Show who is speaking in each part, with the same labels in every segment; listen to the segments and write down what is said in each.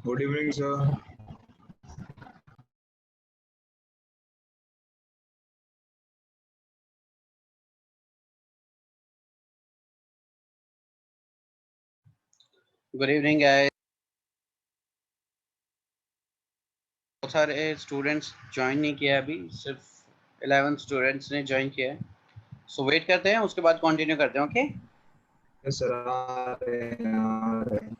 Speaker 1: Good evening, sir.
Speaker 2: Good evening guys. बहुत सारे students join नहीं किया अभी, सिर्फ 11 स्टूडेंट्स ने ज्वाइन किया है। सो वेट करते हैं, उसके बाद कंटिन्यू करते हैं। ओके।
Speaker 1: Yes, sir. आ रहे हैं।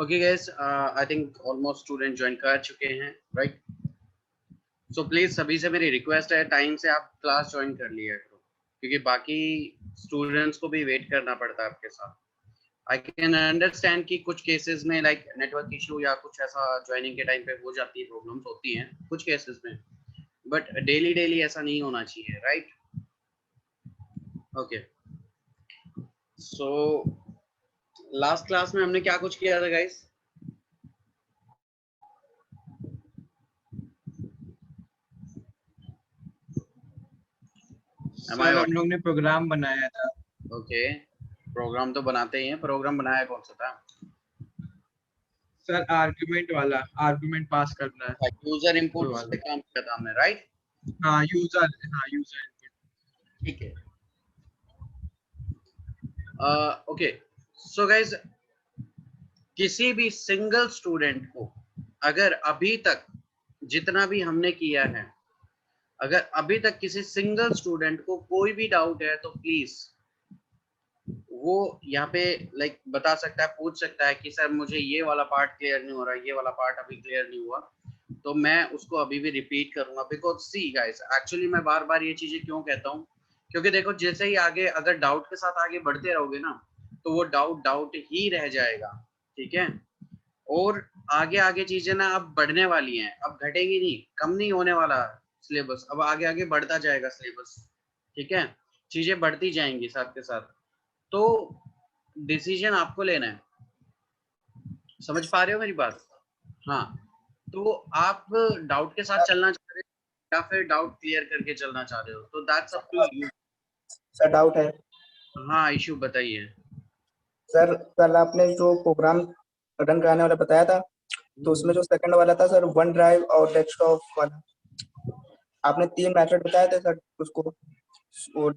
Speaker 2: Okay guys, I think almost student join कर चुके हैं, राइट? सो प्लीज सभी से मेरी रिक्वेस्ट है, टाइम से आप क्लास ज्वाइन कर लिया करो, क्योंकि बाकी स्टूडेंट्स को भी वेट करना पड़ता है आपके साथ। आई कैन अंडरस्टैंड कि कुछ केसेस में लाइक नेटवर्क इशू या कुछ ऐसा ज्वाइनिंग के टाइम पे हो जाती है, प्रॉब्लम्स होती हैं कुछ केसेस में, बट डेली डेली ऐसा नहीं होना चाहिए, right? Okay, so last class में हमने क्या कुछ किया था गाइस?
Speaker 1: सर हम लोग ने प्रोग्राम बनाया था।
Speaker 2: ओके, प्रोग्राम तो बनाते ही हैं, प्रोग्राम बनाया कौन सा था?
Speaker 1: सर आर्गुमेंट वाला, आर्गुमेंट पास करना है
Speaker 2: यूजर इनपुट
Speaker 1: वो वाला।
Speaker 2: पे काम किया था हमने, राइट?
Speaker 1: हाँ यूजर इनपुट।
Speaker 2: ठीक है। ओके, सो गाइस, किसी भी सिंगल स्टूडेंट को अगर अभी तक जितना भी हमने किया है, अगर अभी तक किसी सिंगल स्टूडेंट को कोई भी डाउट है तो प्लीज वो यहाँ पे लाइक बता सकता है, पूछ सकता है कि सर मुझे ये वाला पार्ट क्लियर नहीं हो रहा, ये वाला पार्ट अभी क्लियर नहीं हुआ, तो मैं उसको अभी भी रिपीट करूंगा। बिकॉज सी गाइस, एक्चुअली मैं बार बार ये चीजें क्यों कहता हूँ, क्योंकि देखो जैसे ही आगे अगर डाउट के साथ आगे बढ़ते रहोगे ना, तो वो डाउट डाउट ही रह जाएगा, ठीक है? और आगे आगे चीजें ना अब बढ़ने वाली हैं, अब घटेगी नहीं, कम नहीं होने वाला सिलेबस, अब आगे आगे बढ़ता जाएगा सिलेबस, ठीक है? चीजें बढ़ती जाएंगी साथ के साथ, तो डिसीजन आपको लेना है। समझ पा रहे हो मेरी बात? हाँ, तो आप डाउट के साथ चलना चाह रहे हो या फिर डाउट क्लियर करके चलना चाह रहे हो, तो that's up to you.
Speaker 3: Sir doubt है।
Speaker 2: हाँ, इशू बताइए।
Speaker 3: सर कल आपने जो प्रोग्राम रन कराने वाला बताया था, तो उसमें जो सेकंड वाला था सर, वन ड्राइव और डेस्कटॉप वाला, आपने 3 मेथड बताए थे सर उसको वो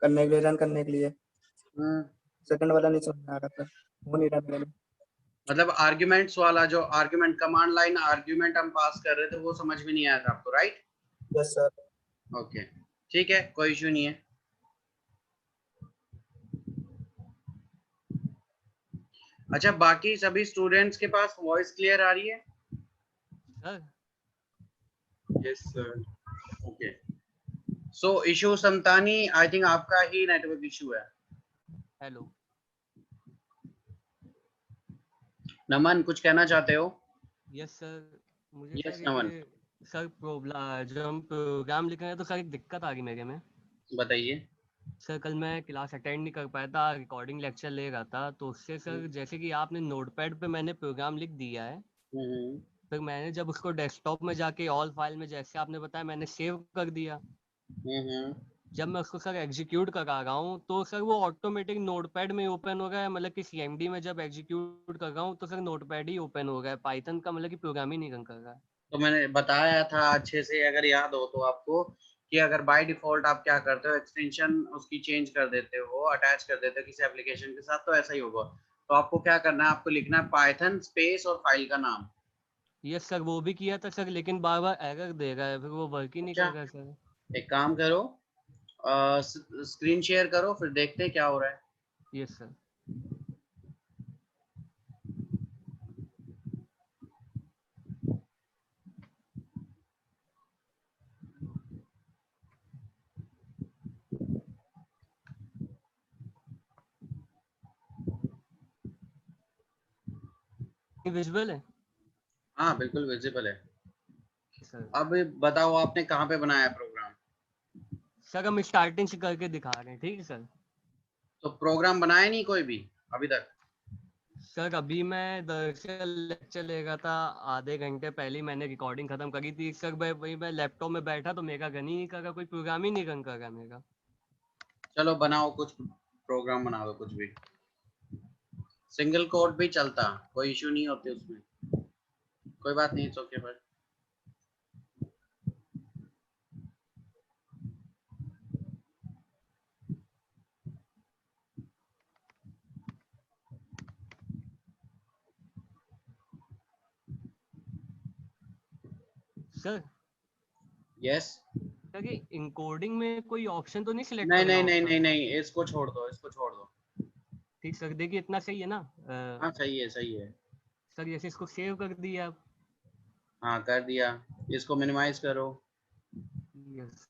Speaker 3: करने के लिए, रन करने के लिए। सेकंड वाला नहीं समझ में आ रहा सर, वो नहीं रन करना।
Speaker 2: मतलब आर्ग्यूमेंट्स वाला, जो आर्ग्यूमेंट कमांड लाइन आर्ग्यूमेंट हम पास कर रहे थे, वो समझ में नहीं आया था आपको, राइट?
Speaker 3: Yes sir.
Speaker 2: ओके, ठीक है, कोई इशू नहीं है। अच्छा, बाकी सभी स्टूडेंट्स के पास वॉइस क्लियर आ रही है?
Speaker 1: Yes sir.
Speaker 2: Okay, so issue Samtani, I think आपका ही नेटवर्क इशू है।
Speaker 4: हेलो।
Speaker 2: नमन, कुछ कहना चाहते हो?
Speaker 4: यस सर, मुझे
Speaker 2: यस
Speaker 4: सर
Speaker 2: नमन,
Speaker 4: सर प्रॉब्लम, जो हम प्रोग्राम लिख रहे हैं तो सर एक दिक्कत आ गई मेरे में।
Speaker 2: बताइए।
Speaker 4: सर कल मैं क्लास अटेंड नहीं कर पाया था, रिकॉर्डिंग लेक्चर ले रहा था, तो उससे सर जैसे कि आपने नोटपैड पे मैंने प्रोग्राम लिख दिया है, फिर मैंने जब उसको डेस्कटॉप में जाके ऑल फाइल में जैसे आपने बताया मैंने सेव कर दिया, जब मैं उसको सर एग्जीक्यूट करा रहा हूँ तो सर वो ऑटोमेटिक नोटपैड में ओपन हो गया है, मतलब कि सीएमडी में जब एग्जीक्यूट कर रहा हूँ तो सर नोटपैड ही ओपन हो गया है, पाइथन का मतलब कि प्रोग्राम ही नहीं रन कर रहा है।
Speaker 2: तो मैंने बताया था अच्छे से, अगर याद हो तो आपको, कि अगर बाय डिफॉल्ट आप क्या करते हो, एक्सटेंशन उसकी चेंज कर देते हो, अटैच कर देते हो किसी एप्लीकेशन के साथ, तो ऐसा ही होगा। तो आपको क्या करना है, आपको लिखना है पाइथन स्पेस और फाइल का नाम।
Speaker 4: यस सर, वो भी किया था सर, लेकिन बार बार एरर दे रहा है, फिर वो वर्क ही नहीं कर रहा है सर।
Speaker 2: एक काम करो, स्क्रीन शेयर करो, फिर देखते हैं क्या हो रहा है।
Speaker 4: Yes sir. विजुअल है?
Speaker 2: हाँ बिल्कुल विजिबल है।
Speaker 4: सर
Speaker 2: अब बताओ आपने कहाँ पे बनाया प्रोग्राम?
Speaker 4: सर हम स्टार्टिंग से करके दिखा रहे हैं, ठीक है सर।
Speaker 2: तो प्रोग्राम बनाया नहीं कोई भी अभी तक?
Speaker 4: सर अभी मैं दरअसल लेक्चर ले रहा था, आधे घंटे पहले ही मैंने रिकॉर्डिंग खत्म करी थी सर, वही मैं लैपटॉप में बैठा तो मेरा गन ही नहीं कर रहा, कोई प्रोग्राम ही नहीं रन कर रहा मेरा।
Speaker 2: चलो बनाओ, कुछ प्रोग्राम बना दो, कुछ भी, सिंगल कोड भी चलता, कोई इशू नहीं होते उसमें, कोई बात नहीं, इट्स ओके भाई।
Speaker 4: Sir
Speaker 2: yes.
Speaker 4: सर ये इनकोडिंग में कोई ऑप्शन तो नहीं सिलेक्ट
Speaker 2: नहीं
Speaker 4: करना
Speaker 2: नहीं नहीं
Speaker 4: होता?
Speaker 2: नहीं नहीं, इसको छोड़ दो, इसको छोड़ दो।
Speaker 4: ठीक सर, देखिए इतना सही है ना?
Speaker 2: हाँ सही है सही है।
Speaker 4: सर जैसे इसको सेव कर दिया आप।
Speaker 2: हाँ कर दिया, इसको मिनिमाइज करो।
Speaker 4: यस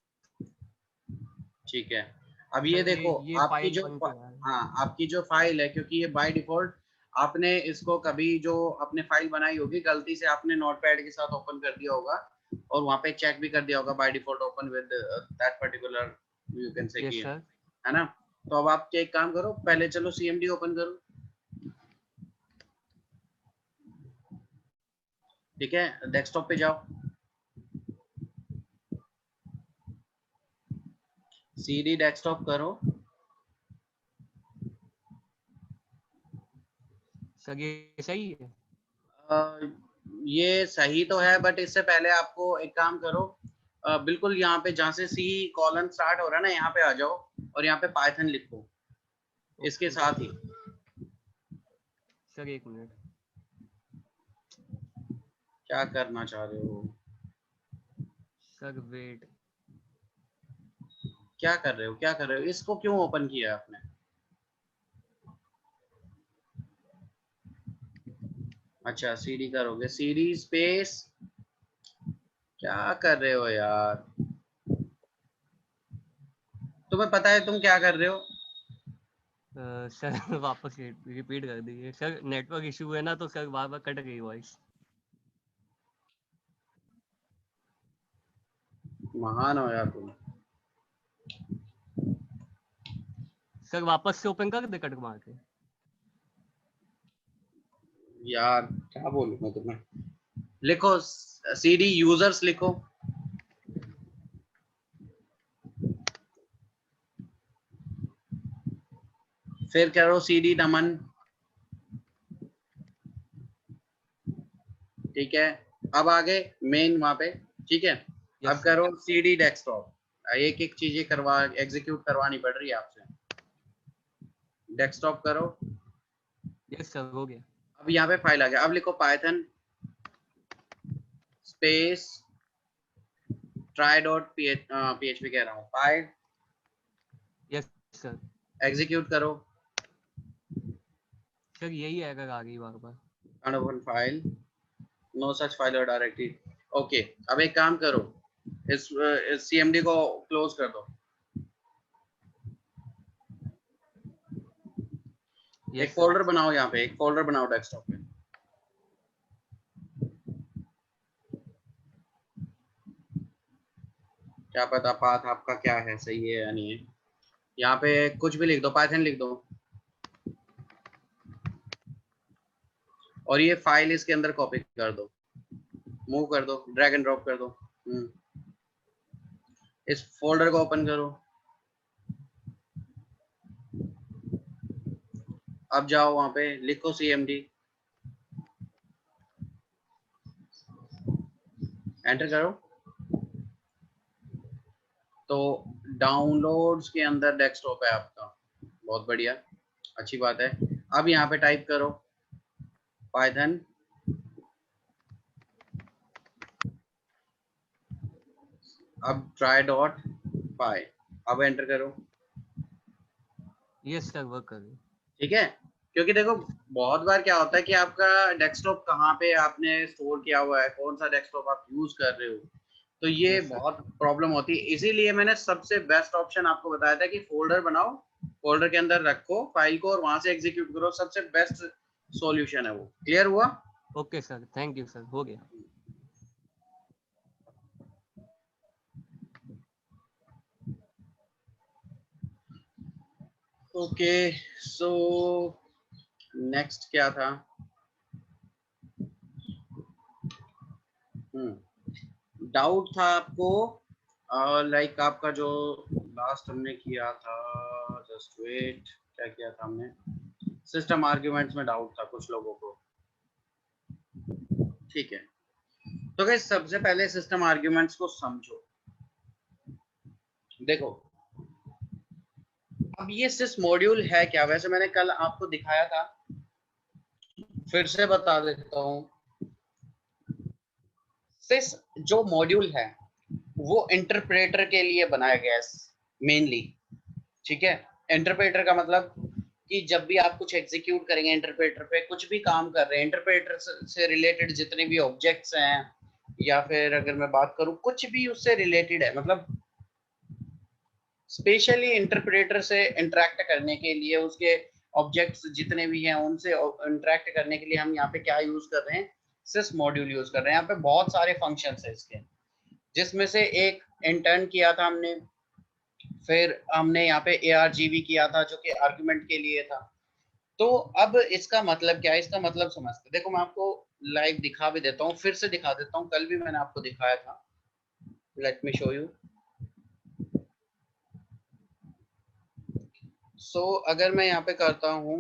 Speaker 2: ठीक है, अब ये
Speaker 4: सर,
Speaker 2: देखो
Speaker 4: ये
Speaker 2: आपकी
Speaker 4: फाइल
Speaker 2: जो
Speaker 4: बन के आ रहा है।
Speaker 2: हाँ आपकी जो फाइल है, क्योंकि ये बाय डिफॉल्ट आपने इसको कभी जो अपने फाइल बनाई होगी गलती से आपने नोटपैड के साथ ओपन कर दिया होगा और वहाँ पे चेक भी कर दिया होगा by default open with that particular, you can say
Speaker 4: yes
Speaker 2: की
Speaker 4: सर।
Speaker 2: है ना। तो अब आप एक काम करो, पहले चलो CMD ओपन करो। ठीक है, डेस्कटॉप पे जाओ, CD डेस्कटॉप करो।
Speaker 4: सर ये सही है?
Speaker 2: ये सही तो है, बट इससे पहले आपको एक काम करो, बिल्कुल यहाँ पे जहाँ से C कॉलन स्टार्ट हो रहा है ना, यहाँ पे आ जाओ और यहाँ पे पाइथन लिखो इसके साथ ही।
Speaker 4: सर एक मिनट।
Speaker 2: क्या करना चाह रहे हो?
Speaker 4: Sir wait.
Speaker 2: क्या कर रहे हो, क्या कर रहे हो? इसको क्यों ओपन किया आपने? अच्छा CD करोगे, CD स्पेस, क्या कर रहे हो यार? तुम्हें पता है तुम क्या कर रहे हो?
Speaker 4: सर वापस रिपीट कर दीजिए सर, नेटवर्क इशू है ना, तो सर बार बार कट गई वॉइस।
Speaker 2: महान हो यार तुम।
Speaker 4: सर वापस से ओपन कर दे कट मार के।
Speaker 2: यार क्या बोलूं मैं तुम्हें, लिखो CD यूजर्स लिखो, फिर करो CD नमन। ठीक है, अब आगे मेन वहां पे। ठीक है, अब
Speaker 4: यस सर।
Speaker 2: करो CD डेस्कटॉप, एक एक चीजें करवा एग्जीक्यूट करवानी पड़ रही है आपसे। डेस्कटॉप करो,
Speaker 4: यस सर हो गया।
Speaker 2: अब यहाँ पे फाइल आ गया, अब लिखो Python space try dot PHP कह रहा हूँ, फाइल
Speaker 4: यस सर।
Speaker 2: एग्जीक्यूट करो।
Speaker 4: सर यही एरर आ गई बार बार।
Speaker 2: Unopen file, no such file और डायरेक्टरी। ओके, अब एक काम करो, इस CMD को क्लोज कर दो। एक
Speaker 4: यस सर।
Speaker 2: फोल्डर बनाओ, यहाँ पे एक फोल्डर बनाओ डेस्कटॉप पे। क्या पता पाथ आपका क्या है, सही है या नहीं है। यहाँ पे कुछ भी लिख दो, पाइथन लिख दो, और ये फाइल इसके अंदर कॉपी कर दो, मूव कर दो, ड्रैग एंड ड्रॉप कर दो। इस फोल्डर को ओपन करो, अब जाओ वहां पे लिखो CMD, एंटर करो। तो डाउनलोड्स के अंदर डेस्कटॉप है आपका, बहुत बढ़िया, अच्छी बात है। अब यहाँ पे टाइप करो पाइथन अब ट्राई डॉट पाई, अब एंटर करो।
Speaker 4: यस सर वर्क कर रही।
Speaker 2: ठीक है, क्योंकि देखो बहुत बार क्या होता है कि आपका डेस्कटॉप कहाँ पे आपने स्टोर किया हुआ है, कौन सा डेस्कटॉप आप यूज कर रहे हो, तो ये
Speaker 4: यस सर।
Speaker 2: बहुत प्रॉब्लम होती है। इसीलिए मैंने सबसे बेस्ट ऑप्शन आपको बताया था कि फोल्डर बनाओ, फोल्डर के अंदर रखो फाइल को और वहां से एग्जीक्यूट करो, सबसे बेस्ट सॉल्यूशन है वो। क्लियर हुआ?
Speaker 4: Okay sir, thank you sir, हो गया।
Speaker 2: ओके, सो नेक्स्ट क्या था? डाउट था आपको, लाइक आपका जो लास्ट हमने किया था, जस्ट वेट, क्या किया था हमने? सिस्टम आर्ग्यूमेंट्स में डाउट था कुछ लोगों को। ठीक है, तो गाइस सबसे पहले सिस्टम आर्ग्यूमेंट्स को समझो। देखो अब ये सिस मॉड्यूल है क्या, वैसे मैंने कल आपको दिखाया था, फिर से बता देता हूँ। सिस जो मॉड्यूल है वो इंटरप्रेटर के लिए बनाया गया है मेनली। ठीक है, इंटरप्रेटर का मतलब कि जब भी आप कुछ एग्जीक्यूट करेंगे इंटरप्रेटर पे, कुछ भी काम कर रहे हैं, इंटरप्रेटर से रिलेटेड जितने भी ऑब्जेक्ट्स हैं, या फिर अगर मैं बात करूं कुछ भी उससे रिलेटेड है, मतलब स्पेशली इंटरप्रेटर से इंटरेक्ट करने के लिए, उसके ऑब्जेक्ट्स जितने भी हैं उनसे इंटरेक्ट करने के लिए हम यहाँ पे क्या यूज कर रहे हैं, सिस मॉड्यूल यूज कर रहे हैं। यहाँ पे बहुत सारे फंक्शंस है इसके, जिसमें से एक इंटर्न किया था हमने, फिर हमने यहाँ पे ARGV किया था जो कि आर्गुमेंट के लिए था। तो अब इसका मतलब क्या है, इसका मतलब समझते, देखो मैं आपको लाइव दिखा भी देता हूँ, फिर से दिखा देता हूँ, कल भी मैंने आपको दिखाया था। Let me show you. So अगर मैं यहाँ पे करता हूँ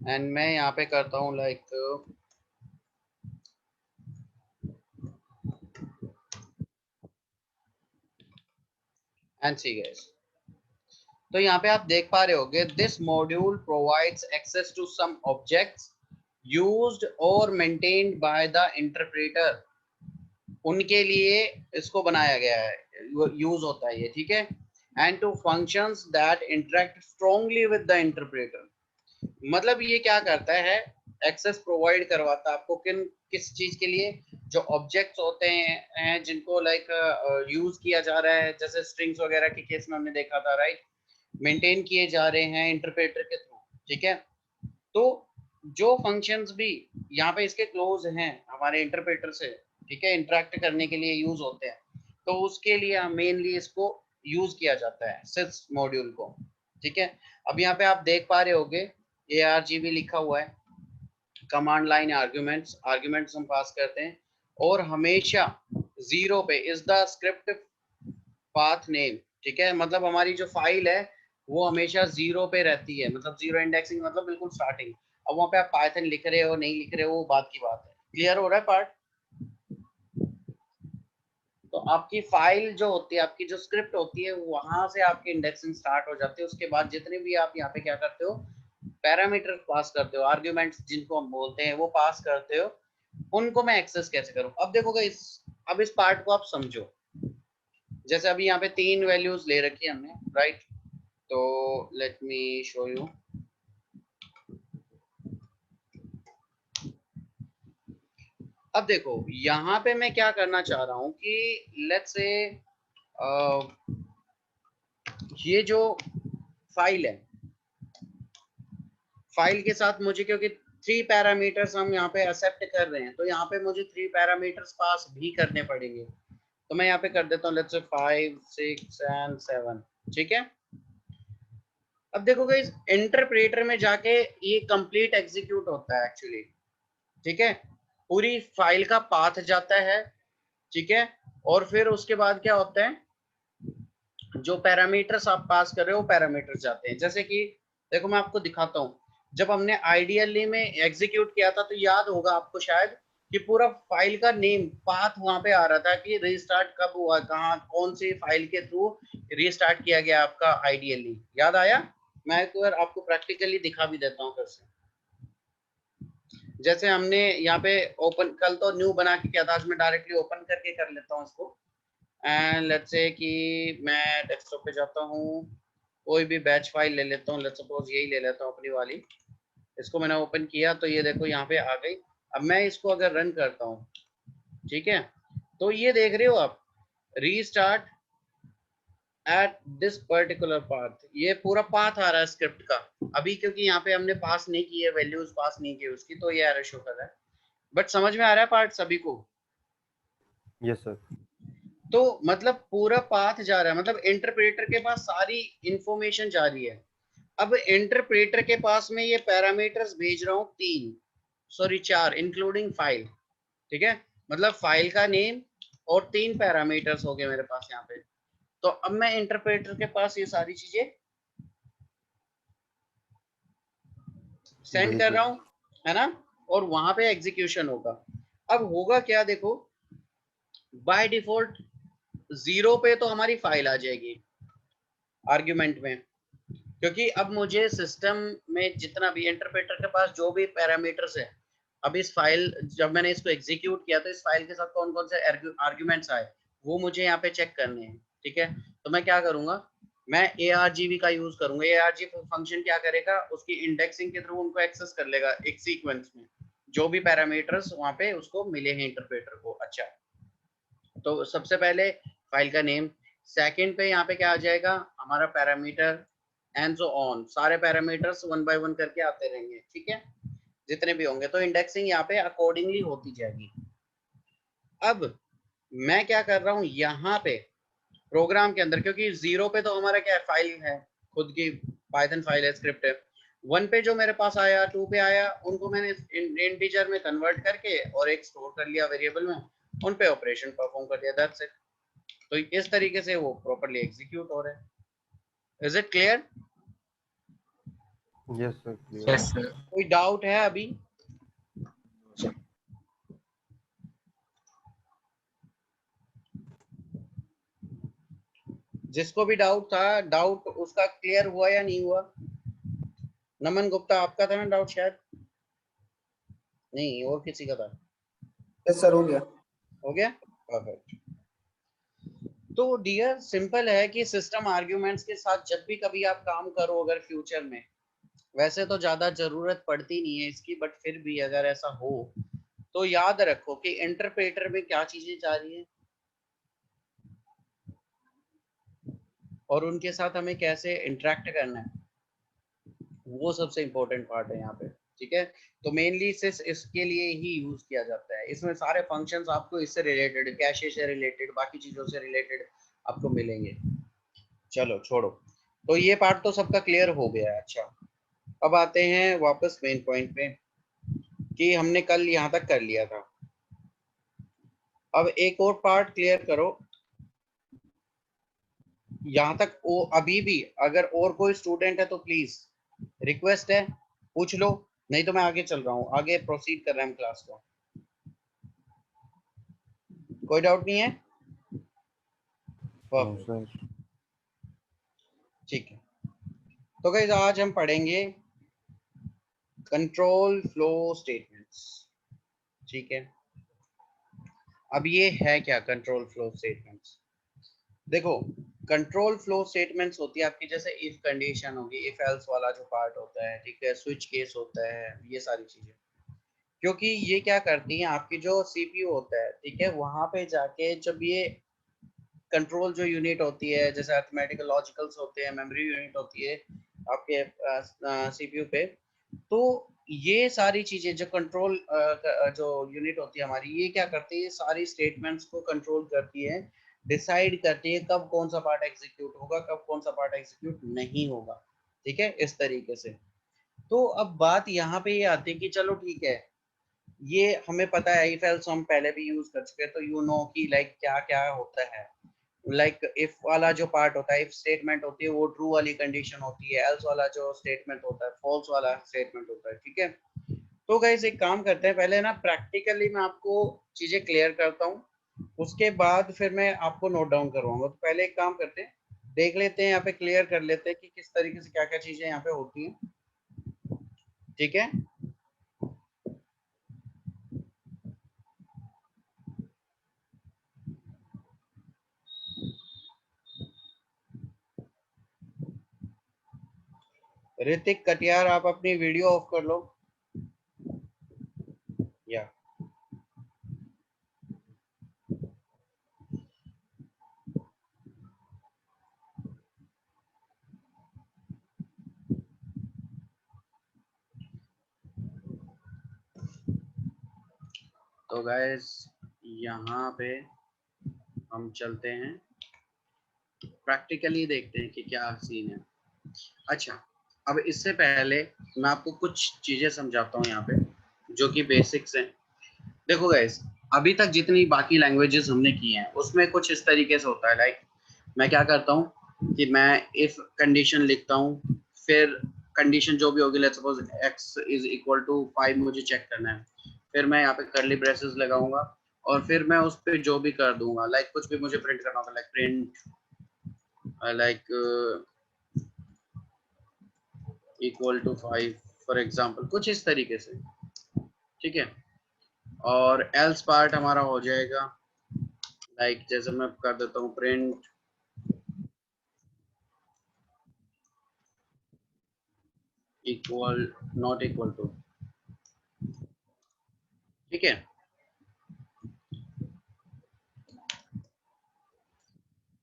Speaker 2: एंड मैं यहाँ पे करता हूँ लाइक एंड सी गाइस, तो यहाँ पे आप देख पा रहे होगे, this module provides access to some objects used और मेंटेन्ड बाय द इंटरप्रेटर। उनके लिए इसको बनाया गया है, यूज होता है ये, ठीक है। And to functions that interact strongly with the interpreter, मतलब ये क्या करता है, एक्सेस प्रोवाइड करवाता है आपको किस चीज के लिए, जो ऑब्जेक्ट्स होते हैं जिनको लाइक यूज किया जा रहा है, जैसे स्ट्रिंग्स वगैरह के केस में हमने देखा था, राइट, मेंटेन किए जा रहे हैं इंटरप्रेटर के थ्रू, ठीक है। तो जो फंक्शंस भी यहाँ पे इसके क्लोज हैं हमारे इंटरप्रेटर से, ठीक है, इंटरेक्ट करने के लिए यूज होते हैं, तो उसके लिए मेनली इसको यूज किया जाता है, सिस मॉड्यूल को, ठीक है। अब यहाँ पे आप देख पा रहे होगे ARGV लिखा हुआ है, कमांड लाइन आर्ग्यूमेंट्स हम पास करते हैं, और हमेशा 0 पे is the script path name, ठीक है, मतलब हमारी जो फाइल है वो हमेशा 0 पे रहती है, मतलब 0 इंडेक्सिंग मतलब बिल्कुल स्टार्टिंग। अब वहां पे आप पाइथन लिख रहे हो नहीं लिख रहे हो वो बात की बात है, क्लियर हो रहा है पार्ट। तो आपकी फाइल जो होती है, आपकी जो स्क्रिप्ट होती है, वहां से आपकी इंडेक्सिंग स्टार्ट हो जाती है। उसके बाद जितने भी आप यहाँ पे क्या करते हो, पैरामीटर पास करते हो, आर्ग्यूमेंट्स जिनको हम बोलते हैं वो पास करते हो, उनको मैं एक्सेस कैसे करूं। अब देखोगे अब इस पार्ट को आप समझो, जैसे अभी यहाँ पे 3 वैल्यूज ले रखी है हमने, राइट, तो लेट मी शो यू। अब देखो यहाँ पे मैं क्या करना चाह रहा हूँ कि लेट्स से ये जो फाइल है, फाइल के साथ मुझे, क्योंकि 3 पैरामीटर्स हम यहाँ पे एक्सेप्ट कर रहे हैं, तो यहाँ पे मुझे 3 पैरामीटर्स पास भी करने पड़ेंगे। तो मैं यहाँ पे कर देता हूँ लेट्स से 5, 6 एंड 7, ठीक है। अब देखोगे इस इंटरप्रेटर में जाके ये कंप्लीट एग्जीक्यूट होता है एक्चुअली, ठीक है, पूरी फाइल का पाथ जाता है, ठीक है, और फिर उसके बाद क्या होता है, जो पैरामीटर्स आप पास कर रहे हो पैरामीटर्स जाते हैं। जैसे कि देखो मैं आपको दिखाता हूँ, जब हमने आइडियली में एग्जीक्यूट किया था तो याद होगा आपको शायद कि पूरा फाइल का नेम पाथ वहां पे आ रहा था कि रीस्टार्ट कब हुआ, कहाँ कौन सी फाइल के थ्रू रीस्टार्ट किया गया आपका आइडियली, याद आया। मैं एक बार आपको प्रैक्टिकली दिखा भी देता हूँ फिर से। जैसे हमने यहाँ पे ओपन, कल तो न्यू बना के किया था, आज मैं डायरेक्टली ओपन करके कर लेता हूँ इसको। एंड लेट्स से कि मैं डेस्कटॉप पे जाता हूँ, कोई भी बैच फाइल ले लेता हूँ, लेट्स सपोज यही ले लेता हूँ अपनी वाली। इसको मैंने ओपन किया तो ये देखो यहाँ पे आ गई। अब मैं इसको अगर रन करता हूँ, ठीक है, तो ये देख रहे हो आप, restart at this particular path, ये पूरा पाथ आ रहा है स्क्रिप्ट का। अभी क्योंकि यहाँ पे हमने पास नहीं की है, वैल्यूज पास नहीं की उसकी, तो ये एरर शो कर रहा है। बट समझ में आ रहा है पार्ट सभी को?
Speaker 5: Yes sir.
Speaker 2: तो मतलब पूरा पाथ जा रहा है, मतलब इंटरप्रेटर के पास सारी इंफॉर्मेशन जा रही है। अब इंटरप्रेटर के पास में ये पैरामीटर्स भेज रहा हूँ 4 इंक्लूडिंग फाइल, ठीक है, मतलब फाइल का नेम और 3 पैरामीटर्स हो गए मेरे पास यहाँ पे। तो अब मैं इंटरप्रेटर के पास ये सारी चीजें सेंड कर रहा हूँ, है ना, और वहां पे एग्जीक्यूशन होगा। अब होगा क्या, देखो बाय डिफॉल्ट 0 पे तो हमारी फाइल आ जाएगी आर्ग्यूमेंट में, क्योंकि अब मुझे सिस्टम में जितना भी इंटरप्रेटर के पास जो भी पैरामीटर्स है, अब इस फाइल जब मैंने इसको एग्जीक्यूट किया तो इस फाइल के साथ कौन कौन से आर्ग्यूमेंट्स आए वो मुझे यहाँ पे चेक करने हैं। ठीक है, तो मैं क्या करूंगा, मैं argv का यूज करूंगा। argv फंक्शन क्या करेगा, उसकी इंडेक्सिंग के थ्रू उनको एक्सेस कर लेगा एक सीक्वेंस में, जो भी पैरामीटर्स वहां पे उसको मिले हैं इंटरप्रेटर को। अच्छा, तो सबसे पहले फाइल का नेम, सेकंड पे यहाँ पे क्या आ जाएगा, हमारा पैरामीटर एंड सो ऑन, सारे पैरामीटर्स वन बाय वन करके आते रहेंगे। ठीक है, जितने भी होंगे, तो इंडेक्सिंग यहाँ पे अकॉर्डिंगली होती जाएगी। अब मैं क्या कर रहा हूँ यहाँ पे प्रोग्राम के अंदर, क्योंकि 0 पे तो हमारा क्या है, फाइल है, खुद की पाइथन फाइल है, स्क्रिप्ट है। 1 पे जो मेरे पास आया, 2 पे आया, उनको मैंने इंटीजर में कन्वर्ट करके और एक स्टोर कर लिया वेरिएबल में, उन पे ऑपरेशन परफॉर्म कर दिया, दैट्स इट। तो इस तरीके से वो प्रॉपर्ली एग्जीक्यूट हो रहा है। Is it clear?
Speaker 5: Yes, sir. Clear.
Speaker 1: Yes, sir.
Speaker 2: कोई डाउट है अभी? जिसको भी डाउट था, डाउट उसका क्लियर हुआ या नहीं हुआ? नमन गुप्ता, आपका था ना डाउट शायद? नहीं, और किसी का था?
Speaker 3: यस सर, हो गया।
Speaker 2: हो गया, परफेक्ट। तो डियर, सिंपल है कि सिस्टम आर्ग्यूमेंट्स के साथ जब भी कभी आप काम करो अगर फ्यूचर में, वैसे तो ज्यादा जरूरत पड़ती नहीं है इसकी, बट फिर भी अगर ऐसा हो तो याद रखो कि इंटरप्रेटर में क्या चीजें जा रही है और उनके साथ हमें कैसे इंटरेक्ट करना है, वो सबसे इम्पोर्टेंट पार्ट है यहाँ पे। ठीक है, तो मेनली सिर्फ इसके लिए ही यूज किया जाता है। इसमें सारे फंक्शंस आपको इससे रिलेटेड, कैशे से रिलेटेड, बाकी चीजों से रिलेटेड आपको मिलेंगे। चलो छोड़ो, तो ये पार्ट तो सबका क्लियर हो गया है। अच्छा, अब आते हैं वापस मेन पॉइंट पे कि हमने कल यहाँ तक कर लिया था। अब एक और पार्ट क्लियर करो यहाँ तक। वो अभी भी अगर और कोई स्टूडेंट है तो प्लीज रिक्वेस्ट है, पूछ लो, नहीं तो मैं आगे चल रहा हूँ, आगे प्रोसीड कर रहे हैं हम क्लास को। कोई डाउट नहीं है?
Speaker 5: No, sir.
Speaker 2: ठीक है, तो गाइस आज हम पढ़ेंगे कंट्रोल फ्लो स्टेटमेंट्स। ठीक है, अब ये है क्या कंट्रोल फ्लो स्टेटमेंट्स? देखो, कंट्रोल फ्लो स्टेटमेंट्स होती है आपकी, जैसे इफ कंडीशन होगी, इफ एल्स वाला जो पार्ट होता है, ठीक है, स्विच केस होता है, ये सारी चीजें। क्योंकि ये क्या करती हैं, आपकी जो सीपीयू होता है, ठीक है, वहां पे जाके जब ये कंट्रोल जो यूनिट होती है, जैसे अरिथमेटिकल लॉजिकल्स होते हैं, मेमोरी यूनिट होती है आपके सीपीयू पे, तो ये सारी चीजें जो कंट्रोल जो यूनिट होती है हमारी, ये क्या करती है, सारी स्टेटमेंट्स को कंट्रोल करती है, डिसाइड करती है कब कौन सा पार्ट एग्जीक्यूट होगा, कब कौन सा पार्ट एग्जीक्यूट नहीं होगा। ठीक है, इस तरीके से। तो अब बात यहाँ पे ये आती है कि चलो ठीक है, ये हमें पता है, इफ एल्स हम पहले भी यूज कर चुके हैं, तो यू नो कि लाइक क्या क्या होता है। लाइक इफ वाला जो पार्ट होता है, इफ स्टेटमेंट होती है वो ट्रू वाली कंडीशन होती है, एल्स वाला जो स्टेटमेंट होता है फॉल्स वाला स्टेटमेंट होता है। ठीक है, तो गाइस एक काम करते हैं, पहले ना प्रैक्टिकली मैं आपको चीजें क्लियर करता हूँ, उसके बाद फिर मैं आपको नोट डाउन करवाऊंगा। तो पहले एक काम करते हैं, देख लेते हैं यहाँ पे, क्लियर कर लेते हैं कि किस तरीके से क्या क्या चीजें यहाँ पे होती हैं। ठीक है, ऋतिक कटियार, आप अपनी वीडियो ऑफ कर लो या तो गाइस यहाँ पे हम चलते हैं, प्रैक्टिकली देखते हैं कि क्या सीन है। अच्छा, अब इससे पहले मैं आपको कुछ चीजें समझाता हूँ यहाँ पे, जो कि बेसिक्स हैं। देखो गाइस, अभी तक जितनी बाकी लैंग्वेजेस हमने की हैं उसमें कुछ इस तरीके से होता है। लाइक मैं क्या करता हूँ कि मैं इफ कंडीशन लिखता हूँ, फिर कंडीशन जो भी होगी, let's suppose x is equal to 5 मुझे चेक करना है, फिर मैं यहाँ पे कर्ली ब्रेसेस लगाऊंगा और फिर मैं उस पर जो भी कर दूंगा, लाइक कुछ भी मुझे प्रिंट करना होगा, like print like equal to 5 for example, कुछ इस तरीके से। ठीक है, और एल्स पार्ट हमारा हो जाएगा लाइक जैसे मैं कर देता हूँ print equal not equal to, ठीक है।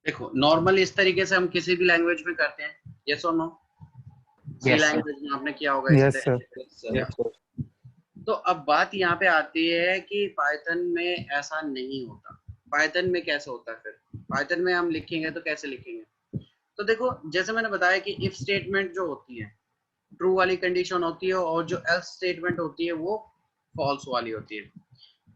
Speaker 2: देखो नॉर्मल इस तरीके से हम किसी भी लैंग्वेज में करते हैं, यस और नो? सी लैंग्वेज में आपने किया होगा
Speaker 5: Yes, sir.
Speaker 2: तो अब बात यहाँ पे आती है कि पाइथन में ऐसा नहीं होता। पाइथन में कैसे होता है? फिर पाइथन में हम लिखेंगे तो कैसे लिखेंगे? तो देखो जैसे मैंने बताया कि इफ स्टेटमेंट जो होती है ट्रू वाली कंडीशन होती है और जो एल्स स्टेटमेंट होती है वो फॉल्स वाली होती है।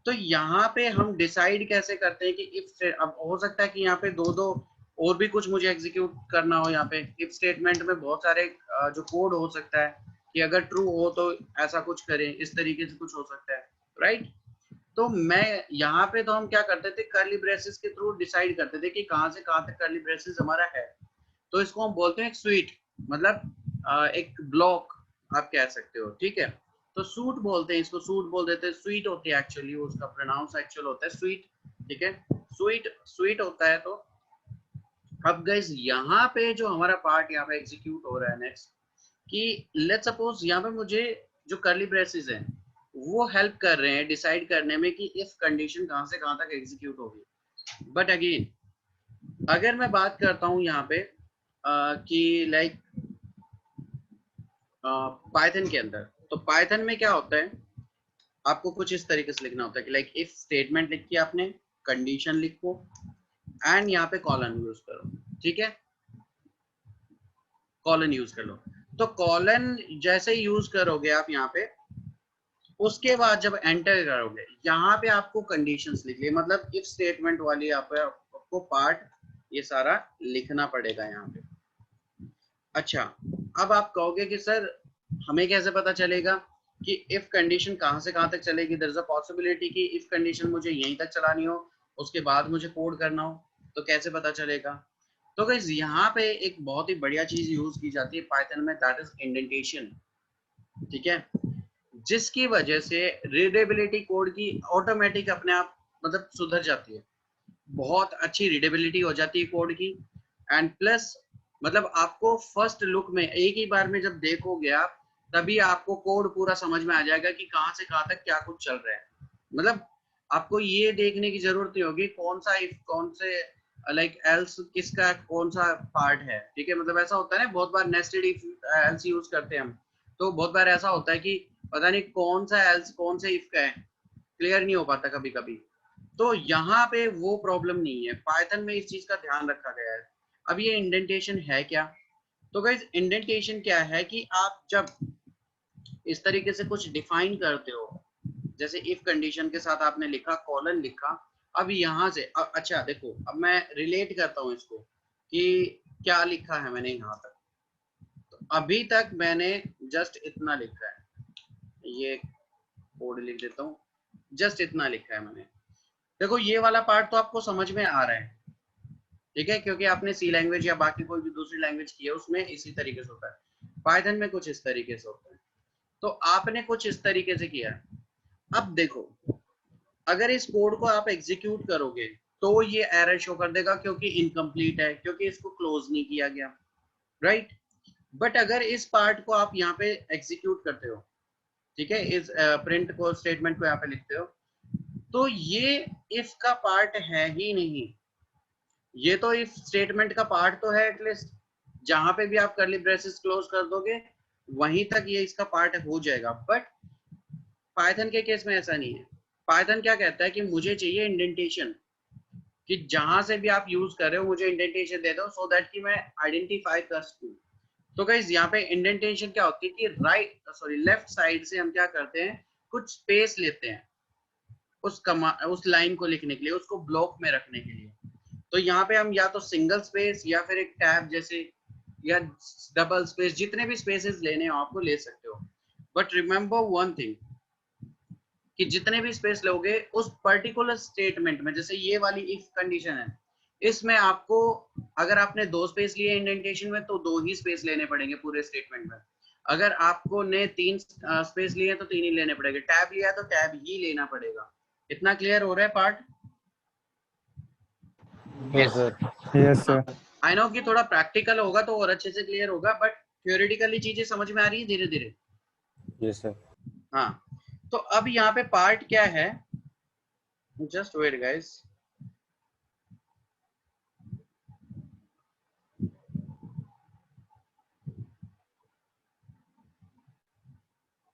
Speaker 2: तो यहाँ पे हम डिसाइड कैसे करते हैं कि इफ, अब हो सकता है कि यहाँ पे दो और भी कुछ मुझे एग्जीक्यूट करना हो। यहाँ पे इफ स्टेटमेंट में बहुत सारे जो कोड हो सकता है कि अगर ट्रू हो तो ऐसा कुछ करें, इस तरीके से कुछ हो सकता है, राइट। तो मैं यहाँ पे तो हम क्या करते थे, कर्ली ब्रेसेस के थ्रू डिसाइड करते थे कि कहाँ से कहाँ तक कर्ली ब्रेसेस हमारा है। तो इसको हम बोलते हैं एक स्वीट, मतलब एक ब्लॉक आप कह सकते हो, ठीक है। तो सूट बोलते हैं इसको, सूट बोल देते हैं, स्वीट होती है एक्चुअली, उसका प्रोनाउंस एक्चुअल होता है स्वीट, ठीक है। स्वीट होता है। तो अब गाइस यहाँ पे जो हमारा पार्ट यहाँ पे एग्जीक्यूट हो रहा है नेक्स्ट, कि लेट्स सपोज यहाँ पे मुझे जो कर्ली ब्रेसेस हैं वो हेल्प कर रहे हैं डिसाइड करने में कि इफ कंडीशन कहाँ से कहाँ तक एग्जीक्यूट होगी। बट अगेन अगर मैं बात करता हूँ यहाँ पे कि लाइक पाइथन के अंदर, तो पाइथन में क्या होता है, आपको कुछ इस तरीके से लिखना होता है कि लाइक इफ स्टेटमेंट लिख के आपने कंडीशन लिखो एंड यहाँ पे कॉलन यूज करो, ठीक है। कॉलन यूज कर लो। तो कॉलन जैसे यूज करोगे आप यहाँ पे, उसके बाद जब एंटर करोगे यहाँ पे आपको कंडीशंस लिख लिए, मतलब इफ स्टेटमेंट वाली यहाँ पे आपको पार्ट ये सारा लिखना पड़ेगा यहाँ पे। अच्छा, अब आप कहोगे कि सर हमें कैसे पता चलेगा कि इफ कंडीशन कहाँ से कहाँ तक चलेगी? देयर इज अ पॉसिबिलिटी कि इफ कंडीशन मुझे यहीं तक चलानी हो, उसके बाद मुझे कोड करना हो, तो कैसे पता चलेगा? तो गाइस यहाँ पे एक बहुत ही बढ़िया चीज यूज की जाती है पाइथन में, दैट इज इंडेंटेशन, ठीक है। जिसकी वजह से रीडेबिलिटी कोड की ऑटोमेटिक अपने आप मतलब सुधर जाती है, बहुत अच्छी रीडेबिलिटी हो जाती है कोड की। एंड प्लस मतलब आपको फर्स्ट लुक में एक ही बार में जब देखोगे आप, तभी आपको कोड पूरा समझ में आ जाएगा कि कहाँ से कहाँ तक क्या कुछ चल रहा है। मतलब आपको ये देखने की जरूरत नहीं होगी कौन सा इफ, कौन से लाइक एल्स किसका कौन सा पार्ट है, ठीक है। मतलब ऐसा होता है ना, बहुत बार नेस्टेड इफ एल्स यूज करते हैं हम, तो बहुत बार ऐसा होता है कि पता नहीं कौन सा एल्स कौन से इफ का है, क्लियर नहीं हो पाता कभी कभी। तो यहाँ पे वो प्रॉब्लम नहीं है, पाइथन में इस चीज का ध्यान रखा गया है। अब ये इंडेंटेशन है क्या? तो गाइस इंडेंटेशन क्या है कि आप जब इस तरीके से कुछ डिफाइन करते हो, जैसे इफ कंडीशन के साथ आपने लिखा कॉलन लिखा, अब यहाँ से अच्छा देखो अब मैं रिलेट करता हूँ इसको कि क्या लिखा है मैंने यहाँ तक। तो अभी तक मैंने जस्ट इतना लिखा है, ये कोड लिख देता हूँ, जस्ट इतना लिखा है मैंने। देखो ये वाला पार्ट तो आपको समझ में आ रहा है, ठीक है, क्योंकि आपने सी लैंग्वेज या बाकी कोई भी दूसरी लैंग्वेज की है उसमें इसी तरीके से होता है। पाइथन में कुछ इस तरीके से होता है, तो आपने कुछ इस तरीके से किया। अब देखो अगर इस कोड को आप एग्जीक्यूट करोगे तो ये एरर शो कर देगा क्योंकि इनकम्प्लीट है, क्योंकि इसको क्लोज नहीं किया गया, राइट। बट अगर इस पार्ट को आप यहाँ पे एग्जीक्यूट करते हो, ठीक है, इस प्रिंट को स्टेटमेंट को यहाँ पे लिखते हो, तो ये इफ का पार्ट है ही नहीं, ये तो इफ स्टेटमेंट का पार्ट तो है एटलीस्ट, जहां पे भी आप कर्ली ब्रेसेस क्लोज कर दोगे वहीं तक ये इसका पार्ट हो जाएगा। बट पाइथन के केस में ऐसा नहीं है। पाइथन क्या कहता है कि मुझे चाहिए इंडेंटेशन, कि जहां से भी आप यूज कर रहे हो मुझे इंडेंटेशन दे दो, सो दैट कि मैं आइडेंटिफाई कर सकूं। तो गाइस यहाँ पे इंडेंटेशन क्या होती है कि लेफ्ट साइड से हम क्या करते हैं, कुछ स्पेस लेते हैं उस लाइन को लिखने के लिए, उसको ब्लॉक में रखने के लिए। तो यहाँ पे हम या तो सिंगल स्पेस या फिर एक टैब जैसे या डबल स्पेस, जितने भी स्पेसेस लेने हो आपको ले सकते हो। बट रिमेंबर वन थिंग कि जितने भी स्पेस लोगे उस पर्टिकुलर स्टेटमेंट में, जैसे ये वाली इफ कंडीशन है, इसमें आपको अगर आपने 2 स्पेस लिए इंडेंटेशन में तो 2 ही स्पेस लेने पड़ेंगे पूरे स्टेटमेंट में। अगर आपको ने 3 स्पेस लिए तो 3 ही लेने पड़ेंगे, टैब लिया तो टैब ही लेना पड़ेगा। इतना क्लियर हो रहा है part?
Speaker 5: Yes, sir. Yes, sir.
Speaker 2: I know कि थोड़ा प्रैक्टिकल होगा तो और अच्छे से क्लियर होगा, बट थ्योरेटिकली चीजें समझ में आ रही है धीरे धीरे?
Speaker 5: Yes sir.
Speaker 2: हाँ, तो अब यहाँ पे पार्ट क्या है, just wait guys.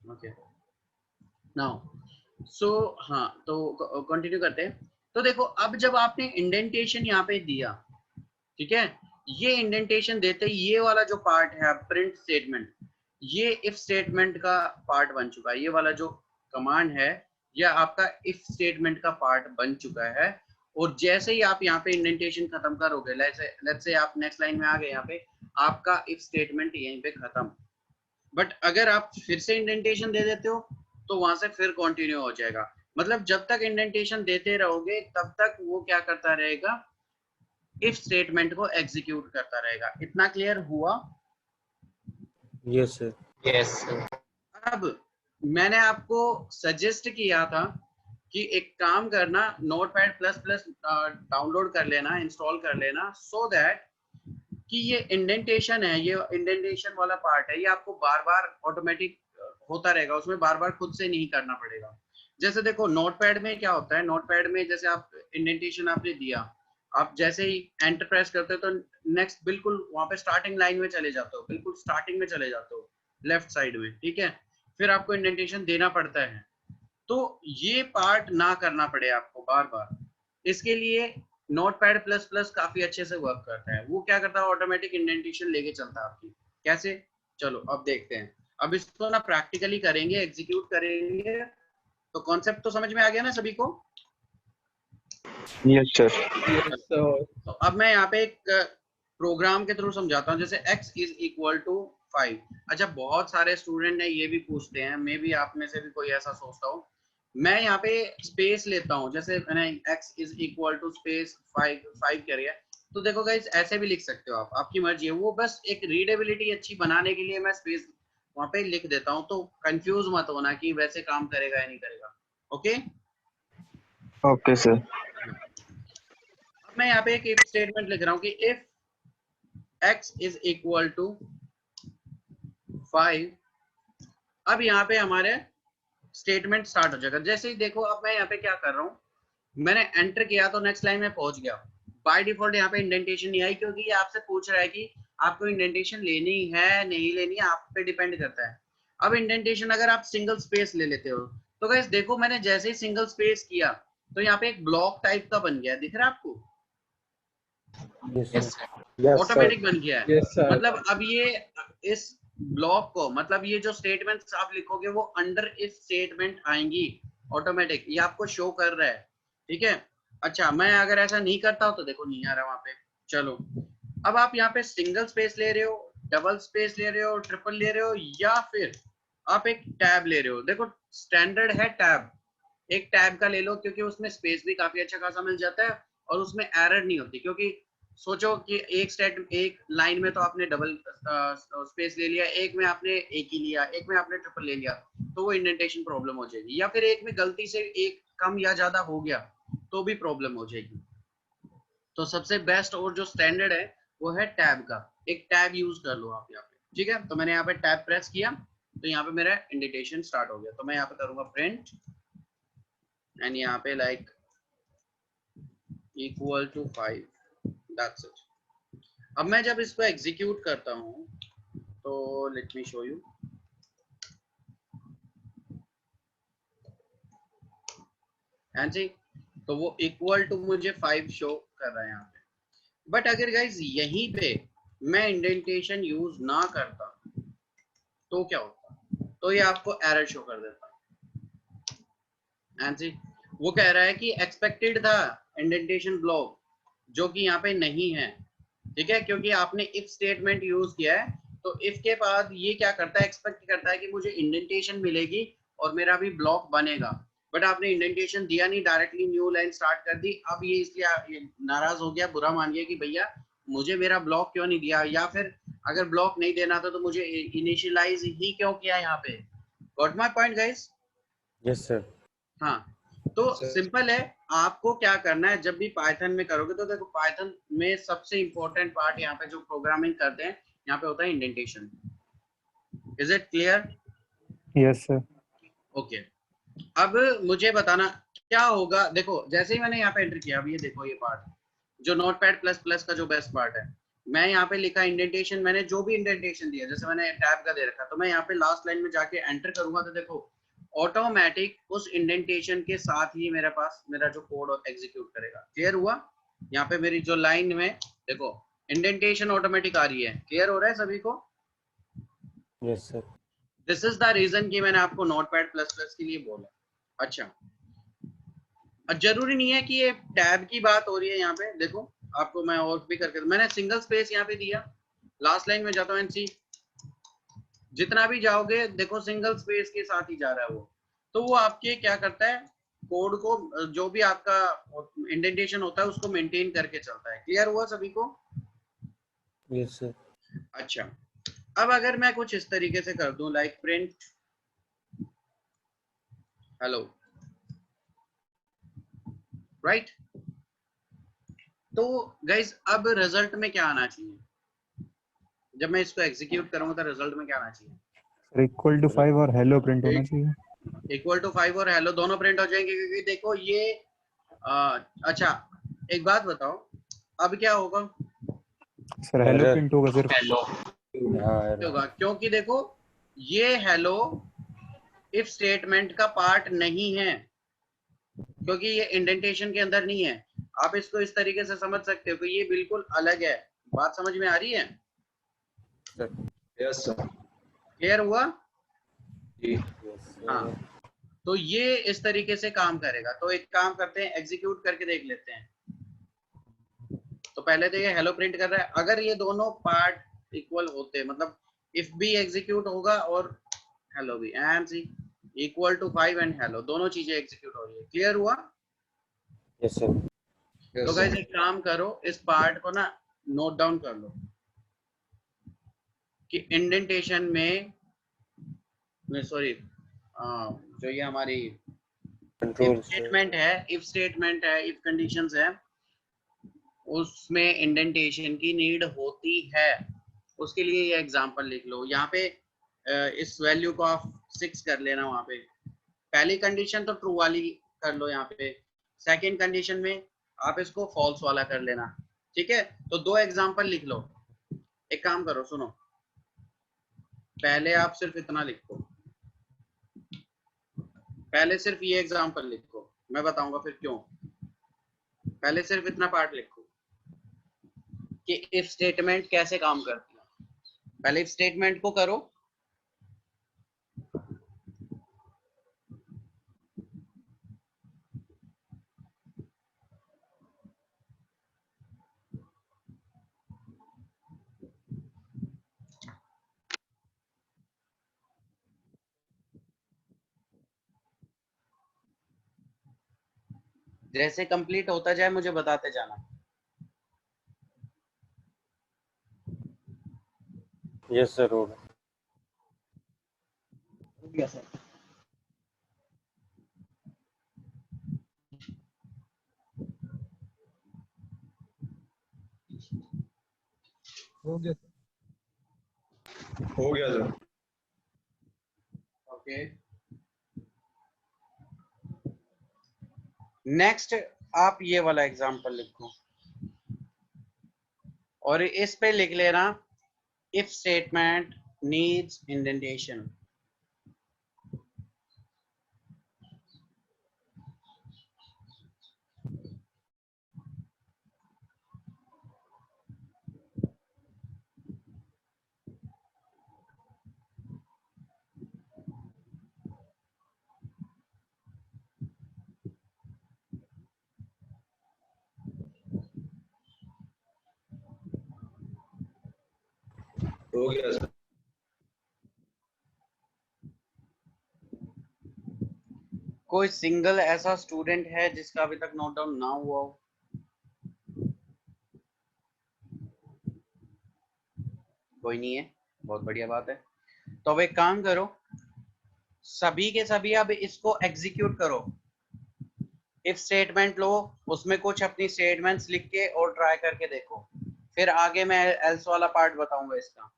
Speaker 2: Okay now so हाँ, तो कंटिन्यू करते हैं। तो देखो अब जब आपने इंडेंटेशन यहाँ पे दिया, ठीक है, ये इंडेंटेशन देते ये वाला जो पार्ट है प्रिंट स्टेटमेंट, ये इफ स्टेटमेंट का पार्ट बन चुका है। ये वाला जो कमांड है यह आपका इफ स्टेटमेंट का पार्ट बन चुका है। और जैसे ही आप यहाँ पे इंडेंटेशन खत्म करोगे, लेट्स से आप नेक्स्ट लाइन में आ गए, यहाँ पे आपका इफ स्टेटमेंट यहीं पे खत्म। बट अगर आप फिर से इंडेंटेशन दे देते हो तो वहां से फिर कंटिन्यू हो जाएगा। मतलब जब तक इंडेंटेशन देते रहोगे तब तक वो क्या करता रहेगा, इफ स्टेटमेंट को एग्जीक्यूट करता रहेगा। इतना क्लियर हुआ?
Speaker 5: Yes sir.
Speaker 1: Yes sir.
Speaker 2: अब मैंने आपको सजेस्ट किया था कि एक काम करना, नोटपैड प्लस प्लस डाउनलोड कर लेना, इंस्टॉल कर लेना, सो दैट कि ये इंडेंटेशन है, ये इंडेंटेशन वाला पार्ट है, ये आपको बार बार ऑटोमेटिक होता रहेगा, उसमें बार बार खुद से नहीं करना पड़ेगा। जैसे देखो नोटपैड में क्या होता है, नोटपैड में जैसे आप इंडेंटेशन आपने दिया, आप जैसे ही एंटर प्रेस करते हो तो नेक्स्ट बिल्कुल वहां पे स्टार्टिंग लाइन में चले जाते हो, बिल्कुल स्टार्टिंग में चले जाते हो लेफ्ट साइड में, ठीक है। फिर आपको इंडेंटेशन देना पड़ता है, तो ये पार्ट ना करना पड़े आपको बार बार, इसके लिए नोटपैड प्लस प्लस काफी अच्छे से वर्क करता है। वो क्या करता है, ऑटोमेटिक इंडेंटेशन लेके चलता है आपकी। कैसे, चलो अब देखते हैं। अब इसको ना प्रैक्टिकली करेंगे, एग्जीक्यूट करेंगे, तो कॉन्सेप्ट तो समझ में आ गया ना सभी को?
Speaker 6: Yes sir.
Speaker 2: तो अब मैं यहाँ पे एक प्रोग्राम के थ्रू समझाता हूँ। जैसे x इज इक्वल टू 5। अच्छा, बहुत सारे स्टूडेंट ने ये भी पूछते हैं, मे भी आप में से भी कोई ऐसा सोचता हो। मैं यहाँ पे स्पेस लेता हूँ, जैसे मैंने x is equal to space 5 कर दिया, तो देखो गाइस ऐसे भी लिख सकते हो आप, आपकी मर्जी है। वो बस एक रीडेबिलिटी अच्छी बनाने के लिए मैं स्पेस वहां पे लिख देता हूँ, तो कंफ्यूज मत होना कि वैसे काम करेगा या नहीं करेगा। Okay
Speaker 6: okay sir.
Speaker 2: मैं यहाँ पे एक इफ स्टेटमेंट लिख रहा हूँ कि if x is equal to 5, अब यहाँ पे हमारे स्टेटमेंट स्टार्ट हो जाएगा। जैसे ही देखो, अब मैं यहाँ पे क्या कर रहा हूँ, मैंने एंटर किया तो नेक्स्ट लाइन में पहुंच गया। बाय डिफॉल्ट यहाँ पे इंडेंटेशन नहीं आई, क्योंकि ये आपसे पूछ रहा है कि आपको इंडेंटेशन लेनी है नहीं लेनी है, आप पे डिपेंड करता है। अब इंडेंटेशन अगर आप सिंगल स्पेस ले लेते हो, तो गाइस देखो मैंने जैसे ही सिंगल स्पेस किया तो यहाँ पे एक ब्लॉक टाइप का बन गया, दिख रहा है आपको?
Speaker 5: यस
Speaker 2: ऑटोमेटिक बन गया है।
Speaker 1: Yes, sir.
Speaker 2: मतलब अब ये इस ब्लॉक को, मतलब ये जो स्टेटमेंट्स आप लिखोगे वो अंडर इफ स्टेटमेंट आएंगी ऑटोमेटिक, ये आपको शो कर रहा है, ठीक है। अच्छा, मैं अगर ऐसा नहीं करता हूं तो देखो नहीं आ रहा वहां पे। चलो, अब आप यहाँ पे सिंगल स्पेस ले रहे हो, डबल स्पेस ले रहे हो, ट्रिपल ले रहे हो, या फिर आप एक टैब ले रहे हो। देखो स्टैंडर्ड है टैब, एक टैब का ले लो, क्योंकि उसमें स्पेस भी काफी अच्छा खासा मिल जाता है और उसमें एरर नहीं होती। क्योंकि सोचो कि एक लाइन में तो आपने डबल स्पेस ले लिया, एक में आपने एक ही लिया, एक में आपने ट्रिपल ले लिया, तो वो इंडेंटेशन प्रॉब्लम हो जाएगी। या फिर एक में गलती से एक कम या ज्यादा हो गया तो भी प्रॉब्लम हो जाएगी। तो सबसे बेस्ट और जो स्टैंडर्ड है वो है टैब का। एक टैब यूज कर लो आप यहाँ पे, ठीक है। तो मैंने यहाँ पे टैब प्रेस किया तो यहाँ पे मेरा इंडेंटेशन स्टार्ट हो गया। तो मैं यहाँ पे करूंगा प्रिंट एंड यहाँ पे like equal to 5, that's it. अब मैं जब इसको एग्जीक्यूट करता हूँ तो लेट मी शो यू। हाँ जी, तो वो इक्वल टू मुझे 5 शो कर रहा है यहाँ पे। बट अगर गाइज यहीं पे मैं इंडेंटेशन यूज ना करता तो क्या होता, तो ये आपको एरर शो कर देता। हाँ जी, वो कह रहा है कि एक्सपेक्टेड था इंडेंटेशन ब्लॉक, जो कि यहाँ पे नहीं है, ठीक है, क्योंकि आपने इफ स्टेटमेंट यूज किया है। तो इफ के बाद ये क्या करता है, एक्सपेक्ट करता है कि मुझे इंडेंटेशन मिलेगी और मेरा भी ब्लॉक बनेगा। बट आपने इंडेंटेशन दिया नहीं, डायरेक्टली न्यू लाइन स्टार्ट कर दी। अब ये इसलिए नाराज हो गया, बुरा मान गया कि भैया मुझे मेरा ब्लॉक क्यों नहीं दिया, या फिर अगर ब्लॉक नहीं देना था तो मुझे इनिशियलाइज ही क्यों किया यहाँ पे। Got my point guys?
Speaker 5: Yes sir.
Speaker 2: हाँ, तो सिंपल है। आपको क्या करना है, जब भी पाइथन में करोगे तो देखो पाइथन में सबसे इंपॉर्टेंट पार्ट यहाँ पे जो प्रोग्रामिंग करते हैं यहाँ पे होता है indentation. Is it clear?
Speaker 6: Yes, sir.
Speaker 2: Okay, अब मुझे बताना क्या होगा। देखो जैसे ही मैंने यहाँ पे एंटर किया, अब ये देखो ये पार्ट जो नोटपैड प्लस प्लस का जो बेस्ट पार्ट है, मैं यहाँ पे लिखा इंडेंटेशन, मैंने जो भी इंडेंटेशन दिया, जैसे मैंने टैब का दे रखा, तो मैं यहाँ पे लास्ट लाइन में जाके एंटर करूंगा तो देखो ऑटोमेटिक उस इंडेंटेशन के साथ ही मेरे पास मेरा जो कोड एग्जीक्यूट करेगा। क्लियर हुआ? यहाँ पे मेरी जो लाइन में देखो इंडेंटेशन ऑटोमेटिक आ रही है। क्लियर हो रहा है सभी को?
Speaker 5: Yes sir.
Speaker 2: This is the reason कि मैंने आपको नोटपैड प्लस प्लस के लिए बोला। अच्छा, जरूरी नहीं है कि ये टैब की बात हो रही है यहाँ पे। देखो आपको मैं और भी करके, मैंने सिंगल स्पेस यहाँ पे दिया, लास्ट लाइन में जाता हूँ एनसी, जितना भी जाओगे देखो सिंगल स्पेस के साथ ही जा रहा है वो, तो वो आपके क्या करता है, कोड को जो भी आपका इंडेंटेशन होता है उसको मेंटेन करके चलता है। क्लियर हुआ सभी को?
Speaker 5: Yes sir.
Speaker 2: अच्छा, अब अगर मैं कुछ इस तरीके से कर दूं लाइक प्रिंट हेलो, राइट, तो गाइज अब रिजल्ट में क्या आना चाहिए? जब मैं इसको एग्जीक्यूट करूंगा तो रिजल्ट में क्या आना चाहिए?
Speaker 6: Sir, equal to 5 और hello print होना चाहिए।
Speaker 2: इक्वल टू 5 और हेलो दोनों प्रिंट हो जाएंगे, क्योंकि देखो ये अच्छा एक बात बताओ, अब क्या होगा?
Speaker 6: Sir, hello
Speaker 5: Error।
Speaker 6: print होगा सिर्फ।
Speaker 4: हेलो
Speaker 5: हाँ error।
Speaker 2: होगा क्योंकि देखो ये हेलो इफ स्टेटमेंट का पार्ट नहीं है, क्योंकि ये इंडेंटेशन के अंदर नहीं है। आप इसको इस तरीके से समझ सकते हो कि ये बिल्कुल अलग है। बात समझ में आ रही है?
Speaker 1: Yes sir.
Speaker 2: क्लियर हुआ?
Speaker 1: जी।
Speaker 2: हाँ, तो ये इस तरीके से काम करेगा। तो एक काम करते हैं, एग्जीक्यूट करके देख लेते हैं। तो पहले तो ये हेलो प्रिंट कर रहा है, अगर ये दोनों पार्ट इक्वल होते, मतलब इफ भी एग्जीक्यूट होगा और हेलो भी, and c equal to 5 and hello दोनों चीजें एग्जीक्यूट हो रही है। क्लियर हुआ?
Speaker 5: Yes sir.
Speaker 2: तो गाइस एक काम करो, इस पार्ट को ना नोट डाउन कर लो कि इंडेंटेशन में, सॉरी, जो ये हमारी
Speaker 5: कंट्रोल
Speaker 2: स्टेटमेंट है, इफ स्टेटमेंट है, इफ कंडीशंस है, उसमें इंडेंटेशन की नीड होती है। उसके लिए ये एग्जांपल लिख लो यहाँ पे। इस वैल्यू को आप 6 कर लेना, वहां पे पहली कंडीशन तो ट्रू वाली कर लो, यहाँ पे सेकंड कंडीशन में आप इसको फॉल्स वाला कर लेना। ठीक है, तो दो एग्जांपल लिख लो। एक काम करो, सुनो, पहले आप सिर्फ इतना लिखो, पहले सिर्फ ये एग्जांपल लिखो, मैं बताऊंगा फिर क्यों। पहले सिर्फ इतना पार्ट लिखो कि इफ स्टेटमेंट कैसे काम करती है। पहले इफ स्टेटमेंट को करो, जैसे कंप्लीट होता जाए मुझे बताते जाना।
Speaker 5: यस सर होगा।
Speaker 3: हो गया सर।
Speaker 1: हो गया सर।
Speaker 2: ओके, नेक्स्ट आप ये वाला एग्जांपल लिखो और इस पे लिख लेना इफ स्टेटमेंट नीड्स इंडेंटेशन।
Speaker 1: हो गया सर।
Speaker 2: कोई सिंगल ऐसा स्टूडेंट है जिसका अभी तक नोट डाउन ना हुआ हो? कोई नहीं है, बहुत बढ़िया बात है। तो अब एक काम करो, सभी के सभी अब इसको एग्जीक्यूट करो। इफ स्टेटमेंट लो, उसमें कुछ अपनी स्टेटमेंट्स लिख के और ट्राई करके देखो, फिर आगे मैं एल्स वाला पार्ट बताऊंगा इसका।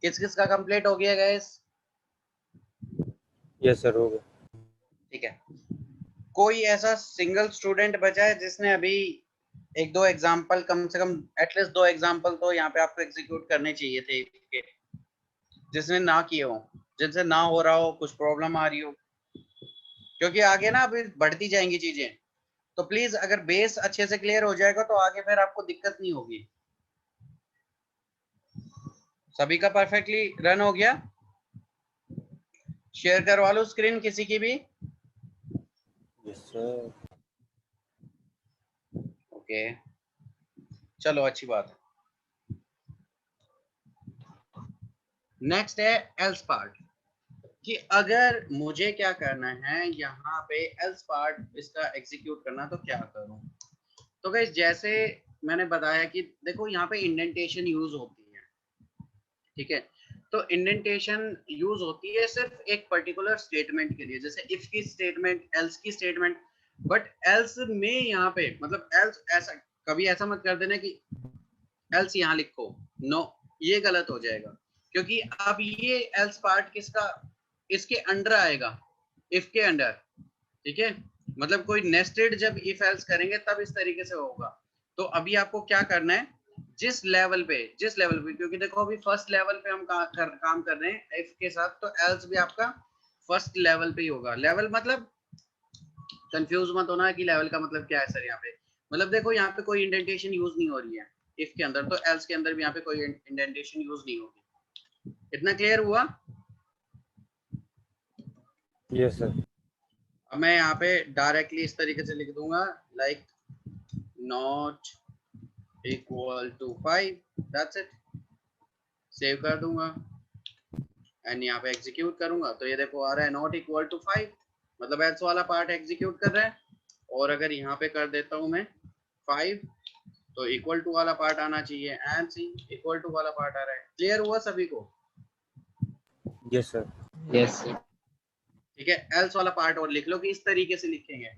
Speaker 2: किस किस का कंप्लीट हो गया गाइस?
Speaker 5: यस सर हो गया।
Speaker 2: ठीक है, कोई ऐसा सिंगल स्टूडेंट बचा है जिसने अभी एक दो एग्जांपल, कम से कम एटलीस्ट 2 एग्जांपल तो यहाँ पे आपको एग्जीक्यूट करने चाहिए थे के, जिसने ना किए हो, जिनसे ना हो रहा हो, कुछ प्रॉब्लम आ रही हो, क्योंकि आगे ना अभी बढ़ती जाएंगी चीजें। तो प्लीज अगर बेस अच्छे से क्लियर हो जाएगा तो आगे फिर आपको दिक्कत नहीं होगी। सभी का परफेक्टली रन हो गया? शेयर करवा लो स्क्रीन किसी की भी।
Speaker 5: Yes sir.
Speaker 2: ओके, चलो अच्छी बात है। नेक्स्ट है एल्स पार्ट, कि अगर मुझे क्या करना है यहाँ पे एल्स पार्ट इसका एग्जीक्यूट करना तो क्या करूं। तो गाइस जैसे मैंने बताया कि देखो यहाँ पे इंडेंटेशन यूज होती है, ठीक है। तो इंडेंटेशन यूज होती है सिर्फ एक पर्टिकुलर स्टेटमेंट के लिए, जैसे इफ की स्टेटमेंट, एल्स की स्टेटमेंट। बट एल्स में यहाँ पे मतलब एल्स ऐसा कभी ऐसा मत कर देना कि एल्स यहाँ लिखो, नो, ये गलत हो जाएगा, क्योंकि अब ये एल्स पार्ट किसका, इसके अंडर आएगा, इफ के अंडर, ठीक है। मतलब कोई नेस्टेड जब इफ एल्स करेंगे तब इस तरीके से होगा। तो अभी आपको क्या करना है, जिस लेवल पे क्योंकि देखो अभी फर्स्ट लेवल पे हम काम कर रहे हैं इफ के साथ, तो एल्स भी आपका फर्स्ट लेवल पे ही होगा। लेवल मतलब कंफ्यूज मत होना कि लेवल का मतलब क्या है सर यहाँ पे। मतलब देखो यहाँ पे कोई इंडेंटेशन यूज नहीं हो रही है इफ के अंदर, तो एल्स के अंदर भी यहाँ पे कोई इंडेंटेशन यूज नहीं होगी। इतना क्लियर हुआ?
Speaker 5: Yes sir.
Speaker 2: अब मैं यहाँ पे डायरेक्टली इस तरीके से लिख दूंगा, like not equal to 5, that's it. Save कर दूंगा एंड यहाँ पे एग्जीक्यूट करूंगा तो ये देखो आ रहा है नॉट इक्वल टू 5, मतलब एल्स वाला पार्ट एग्जीक्यूट कर रहा है। और अगर यहाँ पे कर देता हूँ मैं 5, तो इक्वल टू वाला पार्ट आना चाहिए, एंड सी इक्वल टू वाला पार्ट आ रहा है। क्लियर हुआ सभी को?
Speaker 5: Yes sir.
Speaker 3: यस।
Speaker 2: ठीक है, एल्स वाला पार्ट और लिख लो कि इस तरीके से लिखेंगे।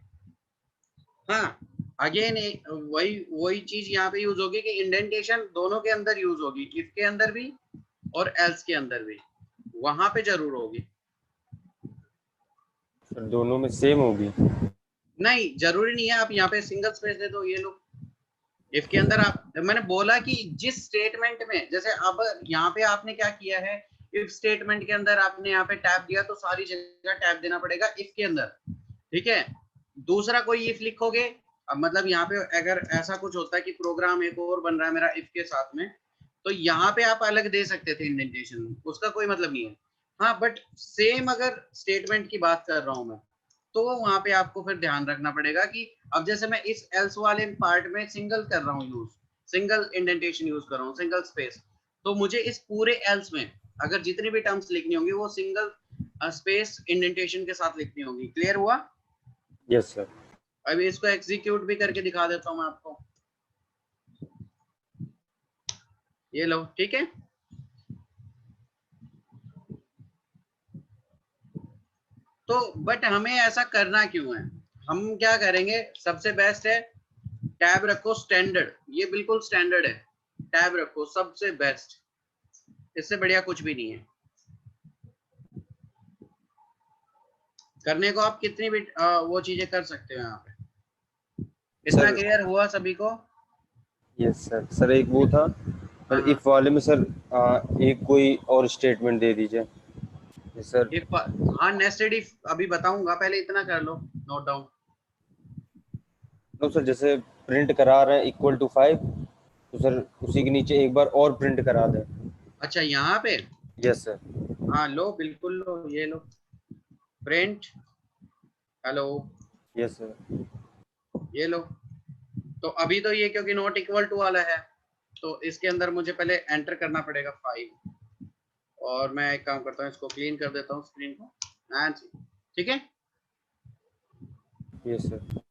Speaker 2: हाँ, अगेन वही वही चीज यहाँ पे यूज होगी कि इंडेंटेशन दोनों के अंदर यूज होगी, इफ के अंदर भी और एल्स के अंदर भी, वहां पे जरूर होगी।
Speaker 5: सर दोनों में सेम होगी?
Speaker 2: नहीं जरूरी नहीं है, आप यहाँ पे सिंगल स्पेस दे दो, ये लो इफ के अंदर। आप मैंने बोला कि जिस स्टेटमेंट में, जैसे अब यहाँ पे आपने क्या किया है, इफ स्टेटमेंट के अंदर आपने यहाँ पे टैब दिया तो सारी जगह टैब देना पड़ेगा इफ के अंदर, ठीक है। दूसरा कोई इफ लिखोगे, अब मतलब यहाँ पे अगर ऐसा कुछ होता है कि प्रोग्राम एक और बन रहा है मेरा इफ के साथ में, तो यहाँ पे आप अलग दे सकते थे इंडेंटेशन, उसका कोई मतलब नहीं है। हाँ बट सेम अगर स्टेटमेंट की बात कर रहा हूँ मैं, तो वहां पे आपको फिर ध्यान रखना पड़ेगा कि अब जैसे मैं इस एल्स वाले पार्ट में सिंगल कर रहा हूँ यूज, सिंगल इंडेंटेशन यूज कर रहा हूँ, सिंगल स्पेस, तो मुझे इस पूरे एल्स में अगर जितनी भी टर्म्स लिखनी होंगी वो सिंगल स्पेस इंडेंटेशन के साथ लिखनी होगी। क्लियर हुआ?
Speaker 5: Yes sir.
Speaker 2: अभी इसको एग्जीक्यूट भी करके दिखा देता हूँ मैं आपको, ये लो, ठीक है। तो बट हमें ऐसा करना क्यों है, हम क्या करेंगे, सबसे बेस्ट है टैब रखो स्टैंडर्ड, ये बिल्कुल स्टैंडर्ड है, टैब रखो सबसे बेस्ट, इससे बढ़िया कुछ भी नहीं है। करने को आप कितनी भी वो चीजें कर सकते हो यहाँ पे। इतना
Speaker 5: सर
Speaker 2: क्लियर हुआ सभी को?
Speaker 5: Yes sir. सर एक वो था
Speaker 2: हाँ
Speaker 5: सर
Speaker 2: हाँ,
Speaker 5: इफ वाले में सर, एक कोई और स्टेटमेंट दे दीजिए। Yes sir.
Speaker 2: इफ, हाँ नेस्टेड इफ अभी बताऊंगा, पहले इतना कर लो नोट डाउन।
Speaker 5: तो सर जैसे प्रिंट करा रहे हैं इक्वल टू 5, तो सर उसी के नीचे एक बार और प्रिंट करा दें।
Speaker 2: अच्छा यहाँ पे,
Speaker 5: यस सर।
Speaker 2: हाँ लो बिल्कुल लो, ये लो प्रिंट, हेलो,
Speaker 5: यस सर।
Speaker 2: ये लो। तो अभी तो ये क्योंकि नॉट इक्वल टू वाला है, तो इसके अंदर मुझे पहले एंटर करना पड़ेगा 5, और मैं एक काम करता हूँ, इसको क्लीन कर देता हूँ स्क्रीन को, ठीक है।
Speaker 5: Yes sir.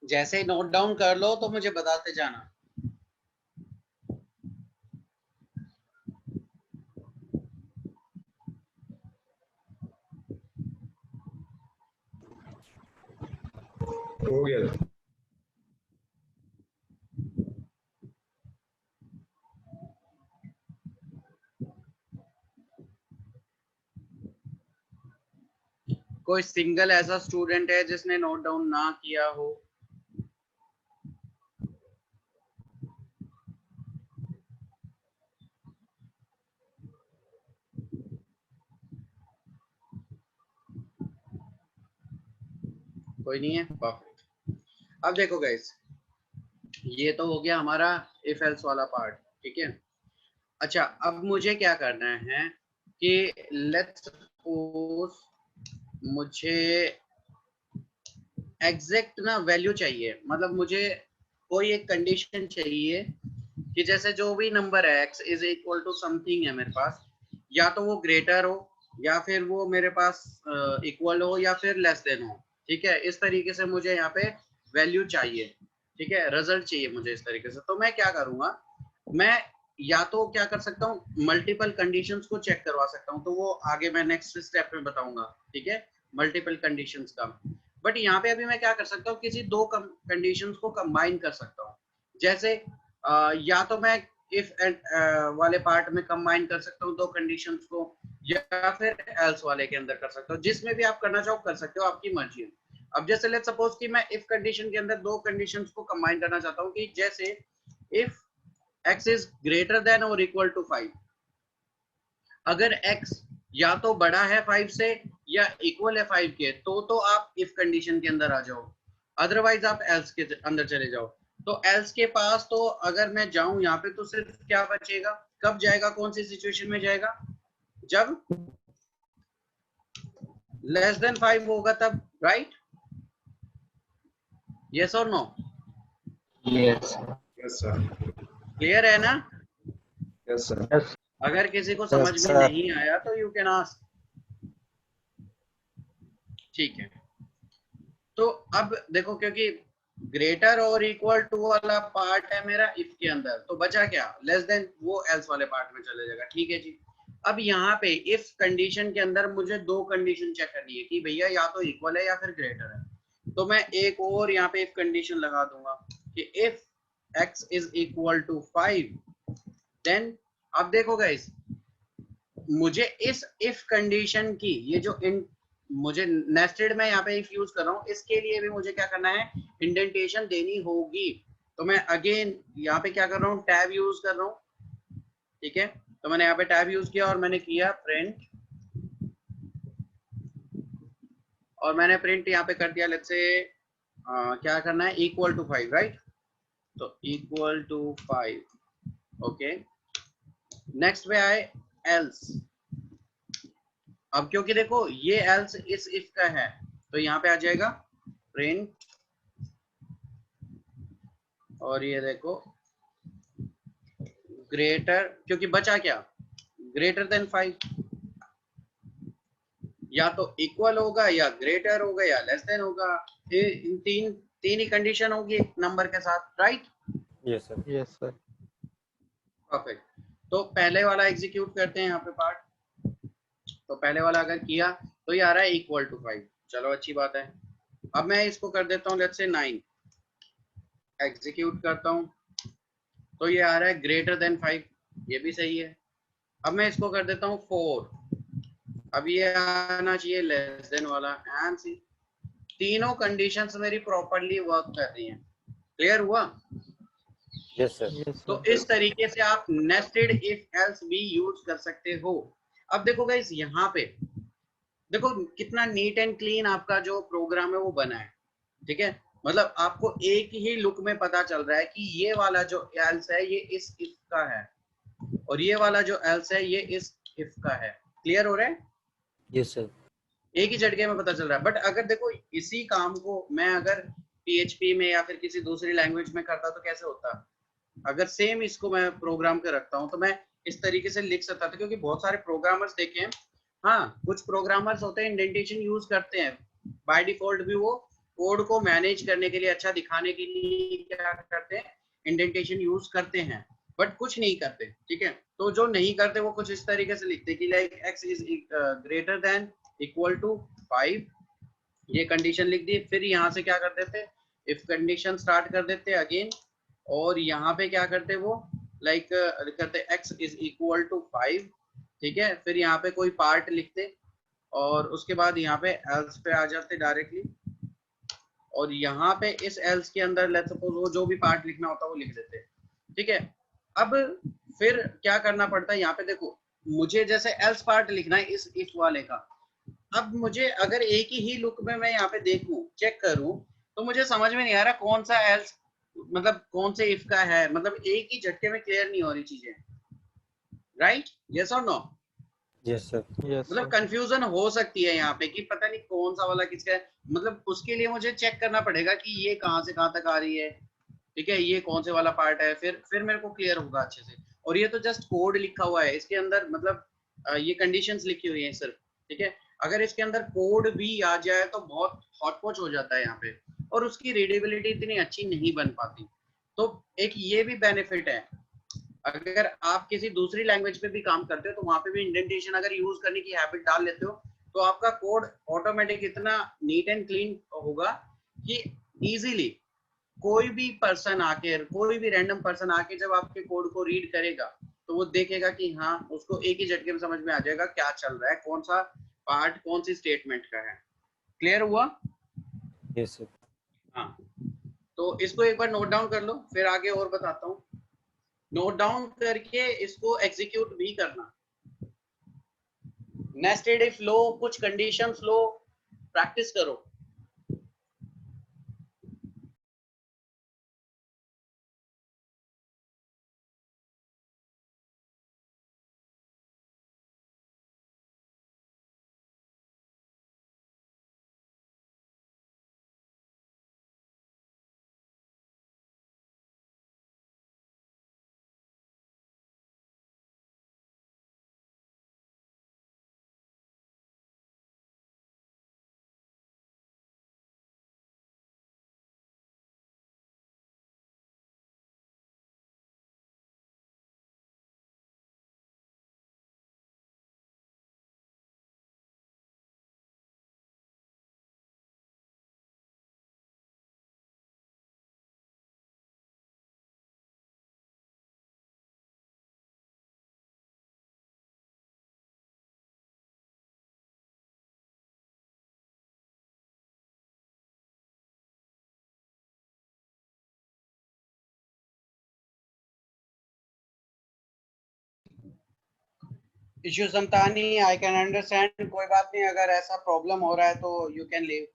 Speaker 2: जैसे ही नोट डाउन कर लो तो मुझे बताते जाना।
Speaker 7: हो गया।
Speaker 2: कोई सिंगल ऐसा स्टूडेंट है जिसने नोट डाउन ना किया हो? कोई नहीं है? परफेक्ट। अब देखो गाइस, ये तो हो गया हमारा इफ एल्स वाला पार्ट, ठीक है। अच्छा, अब मुझे क्या करना है कि लेट्स सपोज मुझे एग्जैक्ट ना वैल्यू चाहिए, मतलब मुझे कोई एक कंडीशन चाहिए कि जैसे जो भी नंबर है x is equal to something है मेरे पास, या तो वो ग्रेटर हो या फिर वो मेरे पास इक्वल हो या फिर लेस देन हो, ठीक है। इस तरीके से मुझे यहाँ पे वैल्यू चाहिए, ठीक है, रिजल्ट चाहिए मुझे इस तरीके से। तो मैं क्या करूंगा, मैं या तो क्या कर सकता हूँ, मल्टीपल कंडीशंस को चेक करवा सकता हूँ, तो वो आगे मैं नेक्स्ट स्टेप में बताऊंगा, ठीक है, मल्टीपल कंडीशंस का। बट यहाँ पे अभी मैं क्या कर सकता हूँ, किसी दो कंडीशंस को कंबाइन कर सकता हूँ। जैसे या तो मैं इफ वाले पार्ट में कंबाइन कर सकता हूँ दो कंडीशंस को, या फिर एल्स वाले के अंदर कर सकता हूँ। जिसमें भी आप करना चाहो कर सकते हो, आपकी मर्जी है। अब जैसे लेट्स सपोज कि मैं इफ कंडीशन के अंदर दो कंडीशंस को कंबाइन करना चाहता हूँ, कि जैसे if x is greater then और इक्वल टू 5, अगर x या तो बड़ा है 5 से या इक्वल है 5 के, तो आप इफ कंडीशन के अंदर आ जाओ, अदरवाइज आप एल्स के अंदर चले जाओ। तो एल्स के पास तो अगर मैं जाऊं यहाँ पे, तो सिर्फ क्या बचेगा, कब जाएगा, कौन सी सिचुएशन में जाएगा, जब लेस देन 5 होगा तब, राइट? यस और नो?
Speaker 7: Yes sir.
Speaker 2: क्लियर है ना?
Speaker 7: Yes sir.
Speaker 2: अगर किसी को समझ में नहीं आया तो यू कैन आस्क, ठीक है। तो अब देखो, क्योंकि ग्रेटर और इक्वल टू वाला पार्ट है मेरा इफ के अंदर, तो बचा क्या, लेस देन, वो एल्स वाले पार्ट में चले जाएगा, ठीक है जी। अब यहाँ पे इफ कंडीशन के अंदर मुझे दो कंडीशन चेक करनी है कि भैया या तो इक्वल है या फिर ग्रेटर है, तो मैं एक और यहाँ पे इफ कंडीशन लगा दूंगा कि if x is equal to 5, then अब देखो गाइस, मुझे इस इफ कंडीशन की, ये जो मुझे नेस्टेड में यहाँ पे इफ यूज कर रहा हूँ, इसके लिए भी मुझे क्या करना है, इंडेंटेशन देनी होगी। तो मैं अगेन यहाँ पे क्या कर रहा हूँ, टैब यूज कर रहा हूँ, ठीक है। तो मैंने यहाँ पे टैब यूज किया और मैंने किया प्रिंट, और मैंने प्रिंट यहाँ पे कर दिया, लेट्स से क्या करना है, इक्वल टू 5, राइट? तो इक्वल टू 5, ओके। नेक्स्ट पे आए एल्स। अब क्योंकि देखो ये एल्स इस इफ का है, तो यहाँ पे आ जाएगा प्रिंट, और ये देखो ग्रेटर, क्योंकि बचा क्या, ग्रेटर देन 5, या तो इक्वल होगा या ग्रेटर होगा या लेस देन होगा, इन तीन ही कंडीशन होगी नंबर के साथ, right?
Speaker 5: Yes sir.
Speaker 6: Yes sir.
Speaker 2: Perfect. तो पहले वाला एग्जीक्यूट करते हैं यहाँ पे पार्ट। तो पहले वाला अगर किया तो ये आ रहा है इक्वल टू 5, चलो अच्छी बात है। अब मैं इसको कर देता हूँ लेट्स से 9, एग्जीक्यूट करता हूँ तो ये आ रहा है ग्रेटर देन 5, ये भी सही है। अब मैं इसको कर देता हूँ 4, अब ये आना चाहिए लेस देन वाला, एंड सी तीनों कंडीशंस मेरी प्रॉपर्ली वर्क कर रही हैं। क्लियर हुआ?
Speaker 5: Yes sir.
Speaker 2: तो इस तरीके से आप नेस्टेड इफ एल्स भी यूज कर सकते हो। अब देखो गाइस, यहाँ पे देखो कितना नीट एंड क्लीन आपका जो प्रोग्राम है वो बना है, ठीक है। मतलब आपको एक ही लुक में पता चल रहा है कि ये वाला जो एल्स है ये इस इफ का है, और ये वाला जो एल्स है ये इस इफ का है। क्लियर हो रहा है?
Speaker 5: Yes sir.
Speaker 2: एक ही झटके में पता चल रहा है। बट अगर देखो इसी काम को मैं अगर PHP में या फिर किसी दूसरी लैंग्वेज में करता तो कैसे होता, अगर सेम इसको मैं प्रोग्राम के रखता हूँ तो मैं इस तरीके से लिख सकता था, क्योंकि बहुत सारे प्रोग्रामर्स देखे हैं, हाँ कुछ प्रोग्रामर्स होते हैं इंडेंटेशन यूज करते हैं, बाय डिफॉल्ट भी वो कोड को मैनेज करने के लिए, अच्छा दिखाने के लिए क्या करते हैं, इंडेंटेशन यूज करते हैं, बट कुछ नहीं करते, ठीक है। तो जो नहीं करते वो कुछ इस तरीके से लिखते कि like x is greater than equal to 5, ये कंडीशन लिख दी। फिर यहाँ से क्या कर देते, इफ कंडीशन स्टार्ट कर देते अगेन, और यहाँ पे क्या करते वो लाइक करते x इज इक्वल टू 5, ठीक है। फिर यहाँ पे कोई पार्ट लिखते और उसके बाद यहाँ पे एल्स पे आ जाते डायरेक्टली, और यहाँ पे इस एल्स के अंदर लेट्स सपोज वो जो भी पार्ट लिखना होता है वो लिख देते, ठीक है। अब फिर क्या करना पड़ता है, यहाँ पे देखो मुझे जैसे एल्स पार्ट लिखना है इस इफ वाले का। अब मुझे अगर एक ही लुक में मैं यहाँ पे देखूं, चेक करूं, तो मुझे समझ में नहीं आ रहा कौन सा एल्स मतलब कौन से इफ का है, मतलब एक ही झटके में क्लियर नहीं हो रही चीजें, राइट? यस और नो?
Speaker 5: Yes sir.
Speaker 2: मतलब कंफ्यूजन हो सकती है यहाँ पे कि पता नहीं कौन सा वाला किसका है, मतलब उसके लिए मुझे चेक करना पड़ेगा कि ये कहाँ से कहाँ तक आ रही है, ठीक है, ये कौन से वाला पार्ट है, फिर मेरे को क्लियर होगा अच्छे से। और ये तो जस्ट कोड लिखा हुआ है, इसके अंदर मतलब ये कंडीशंस लिखी हुई है सिर्फ, ठीक है। अगर इसके अंदर कोड भी आ जाए तो बहुत हॉटपॉच हो जाता है यहाँ पे, और उसकी रीडेबिलिटी इतनी अच्छी नहीं बन पाती। तो एक ये भी बेनिफिट है, अगर आप किसी दूसरी लैंग्वेज पे भी काम करते हो तो वहां पे भी इंडेंटेशन अगर यूज करने की हैबिट डाल लेते हो तो आपका कोड ऑटोमेटिक इतना नीट एंड क्लीन होगा कि इजीली कोई भी पर्सन आके, कोई भी रैंडम पर्सन आके जब आपके कोड को रीड करेगा तो वो देखेगा कि हाँ, उसको एक ही झटके में समझ में आ जाएगा क्या चल रहा है, कौन सा पार्ट कौन सी स्टेटमेंट का है। क्लियर हुआ?
Speaker 5: Yes sir.
Speaker 2: हाँ, तो इसको एक बार नोट डाउन कर लो, फिर आगे और बताता हूँ। नोट डाउन करके इसको एग्जीक्यूट भी करना। नेस्टेड इफ लो, कुछ कंडीशंस लो, प्रैक्टिस करो। Issue Samtani, I can understand, कोई बात नहीं, अगर ऐसा प्रॉब्लम हो रहा है तो यू कैन लीव।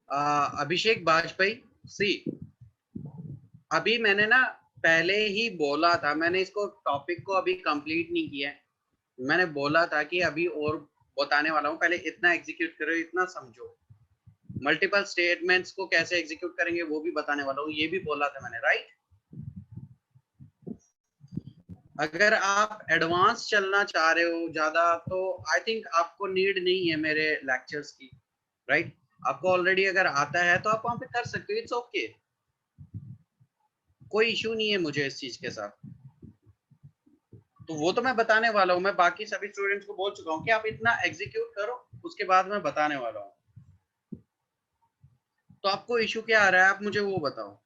Speaker 2: अभिषेक बाजपेयी, सी अभी मैंने ना पहले ही बोला था, मैंने इसको टॉपिक को अभी कंप्लीट नहीं किया है, मैंने बोला था कि अभी और बताने वाला हूँ, पहले इतना एग्जीक्यूट करो, इतना समझो, मल्टीपल स्टेटमेंट्स को कैसे एग्जीक्यूट करेंगे वो भी बताने वाला हूँ, ये भी बोला था मैंने, राइट? अगर आप एडवांस चलना चाह रहे हो ज्यादा तो आई थिंक आपको नीड नहीं है मेरे लेक्चर्स की, राइट? आपको ऑलरेडी अगर आता है तो आप वहां पे कर सकते हो, इट्स ओके, कोई इशू नहीं है मुझे इस चीज के साथ। तो वो तो मैं बताने वाला हूँ, मैं बाकी सभी स्टूडेंट्स को बोल चुका हूँ कि आप इतना एग्जीक्यूट करो, उसके बाद मैं बताने वाला हूँ। तो आपको इशू क्या आ रहा है, आप मुझे वो बताओ।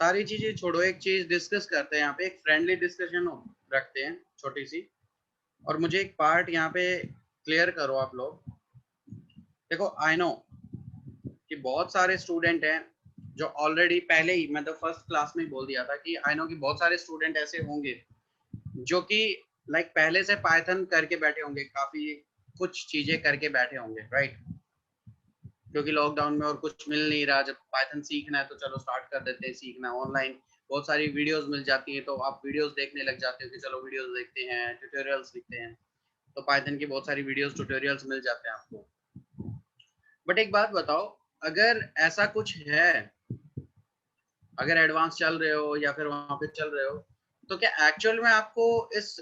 Speaker 2: सारी चीजें छोड़ो, एक चीज डिस्कस करते हैं यहाँ पे, एक फ्रेंडली डिस्कशन रखते हैं छोटी सी। और मुझे एक पार्ट यहाँ पे क्लियर करो आप लोग। देखो आई नो कि बहुत सारे स्टूडेंट हैं जो ऑलरेडी पहले ही, मैं तो फर्स्ट क्लास में ही बोल दिया था कि आई नो कि बहुत सारे स्टूडेंट ऐसे होंगे जो कि लाइक पहले से पाइथन करके बैठे होंगे, काफी कुछ चीजें करके बैठे होंगे, राइट? क्योंकि लॉकडाउन में और कुछ मिल नहीं रहा, जब पाइथन सीखना है तो चलो स्टार्ट कर देते हैं सीखना। ऑनलाइन बहुत सारी वीडियोस मिल जाती हैं तो आप वीडियोस देखने लग जाते हो कि चलो वीडियोस देखते हैं, ट्यूटोरियल्स लिखते हैं, तो पाइथन की बहुत सारी वीडियोस ट्यूटोरियल्स मिल जाते हैं आपको। बट एक बात बताओ, अगर ऐसा कुछ है, अगर एडवांस चल रहे हो या फिर वहां पे चल रहे हो, तो क्या एक्चुअल में आपको इस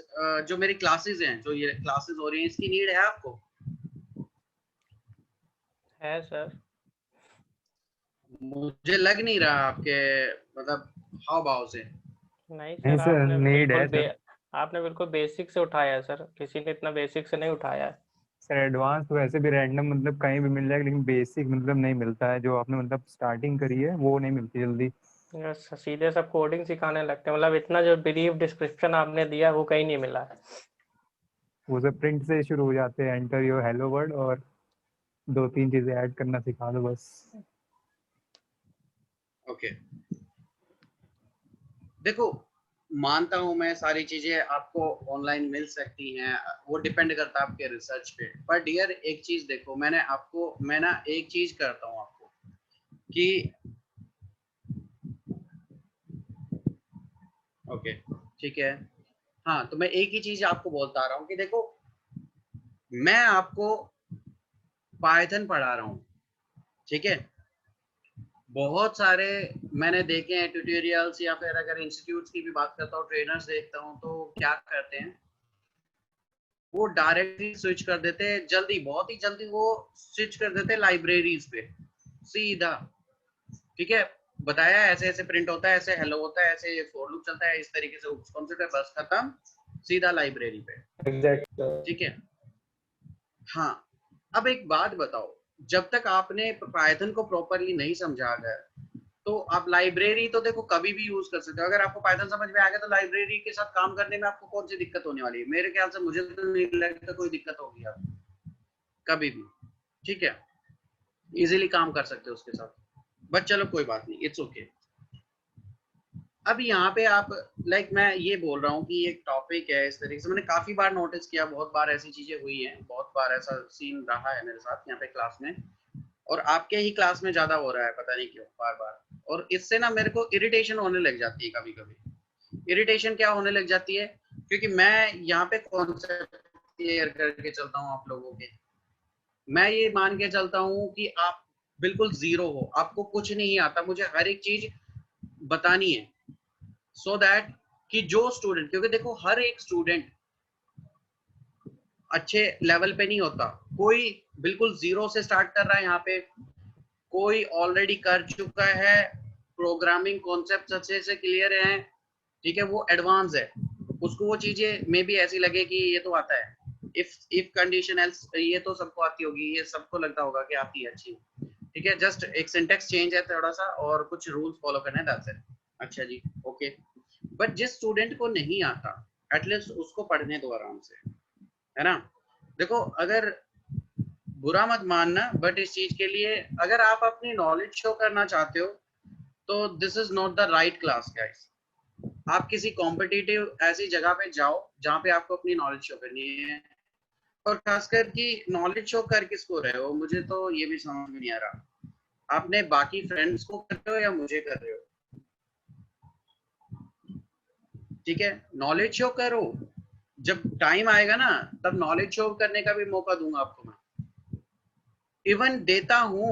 Speaker 2: जो मेरी क्लासेस हैं, जो ये क्लासेस हो रही हैं, इसकी नीड है आपको?
Speaker 8: है सर।
Speaker 2: मुझे लग नहीं रहा आपके मतलब हाव भाव से।
Speaker 8: नहीं
Speaker 6: नहीं
Speaker 8: सर,
Speaker 6: सर, नीड है सर।
Speaker 8: आपने बिल्कुल बेसिक से उठाया है सर, किसी ने इतना बेसिक से नहीं उठाया है
Speaker 6: सर एडवांस तो वैसे भी रैंडम मतलब कहीं भी मिल जाएगा, लेकिन बेसिक मतलब नहीं मिलता है। जो आपने मतलब स्टार्टिंग करी है वो नहीं मिलती जल्दी।
Speaker 8: सीधे सब कोडिंग सिखाने लगते हैं, मतलब इतना जो ब्रीफ डिस्क्रिप्शन आपने दिया वो कहीं नहीं मिला है।
Speaker 6: वो सब प्रिंट से शुरू हो जाते हैं, एंटर योर हेलो वर्ड और 2-3 चीजें ऐड करना सिखा दो बस।
Speaker 2: ओके देखो, मानता हूं मैं सारी चीजें आपको ऑनलाइन मिल सकती हैं, वो डिपेंड करता है आपके रिसर्च पे। पर डियर एक चीज देखो, मैं ना एक चीज करता हूं आपको कि ओके ठीक है, हाँ, तो मैं एक ही चीज आपको बोलता आ रहा हूँ कि देखो, मैं आपको पाइथन पढ़ा रहा हूँ, ठीक है? बहुत सारे मैंने देखे हैं ट्यूटोरियल्स, या फिर अगर इंस्टीट्यूट्स की भी बात करता हूँ, ट्रेनर्स देखता हूँ, तो क्या करते हैं, वो डायरेक्टली स्विच कर देते हैं जल्दी, बहुत ही जल्दी वो स्विच कर देते हैं लाइब्रेरीज पे सीधा। ठीक है, बताया ऐसे ऐसे प्रिंट होता है, ऐसे हेलो होता है, ऐसे फॉर लूप चलता है, इस तरीके से कॉन्सेप्ट है, बस खत्म, सीधा लाइब्रेरी पे। ठीक है, हाँ। अब एक बात बताओ, जब तक आपने पाइथन को प्रॉपरली नहीं समझा अगर, तो आप लाइब्रेरी तो देखो कभी भी यूज कर सकते हो। अगर आपको पाइथन समझ में आ गया तो लाइब्रेरी के साथ काम करने में आपको कौन सी दिक्कत होने वाली है? मेरे ख्याल से मुझे तो नहीं लगता कोई दिक्कत होगी आपको कभी भी। ठीक है, इजीली काम कर सकते हो उसके साथ। बट चलो कोई बात नहीं, इट्स ओके। अब यहाँ पे आप लाइक मैं ये बोल रहा हूँ कि एक टॉपिक है, इस तरीके से मैंने काफी बार नोटिस किया, बहुत बार ऐसी चीजें हुई हैं, बहुत बार ऐसा सीन रहा है मेरे साथ यहाँ पे क्लास में, और आपके ही क्लास में ज्यादा हो रहा है, पता नहीं क्यों बार बार। और इससे ना मेरे को इरिटेशन होने लग जाती है कभी कभी। इरिटेशन क्या होने लग जाती है, क्योंकि मैं यहाँ पे कॉन्सेप्ट क्लियर करके चलता हूँ आप लोगों के। मैं ये मान के चलता हूँ कि आप बिल्कुल जीरो हो, आपको कुछ नहीं आता, मुझे हर एक चीज बतानी है, सो दैट कि जो स्टूडेंट, क्योंकि देखो हर एक स्टूडेंट अच्छे लेवल पे नहीं होता, कोई बिल्कुल जीरो से स्टार्ट कर रहा है यहाँ पे, कोई ऑलरेडी कर चुका है, प्रोग्रामिंग कॉन्सेप्ट अच्छे से क्लियर है, ठीक है, वो एडवांस है, उसको वो चीजें मे भी ऐसी लगे कि ये तो आता है, इफ कंडीशन एल्स, ये तो सबको आती होगी, ये सबको लगता होगा कि आती है अच्छी। ठीक है, जस्ट एक सिंटेक्स चेंज है थोड़ा सा और कुछ रूल्स फॉलो करने, दैट्स इट। अच्छा जी, ओके। बट जिस स्टूडेंट को नहीं आता, एटलीस्ट उसको पढ़ने दो आराम से, है ना? देखो, अगर बुरा मत मानना, बट इस चीज के लिए अगर आप अपनी नॉलेज शो करना चाहते हो तो this is not the right class guys. आप किसी कॉम्पिटिटिव ऐसी जगह पे जाओ जहाँ पे आपको अपनी नॉलेज शो करनी है, और खासकर कि नॉलेज शो कर किसको रहे हो, मुझे तो ये भी समझ में नहीं आ रहा। आपने बाकी फ्रेंड्स को कर रहे हो या मुझे कर रहे हो? ठीक है, नॉलेज शो करो, जब टाइम आएगा ना तब नॉलेज शो करने का भी मौका दूंगा आपको। मैं इवन देता हूं,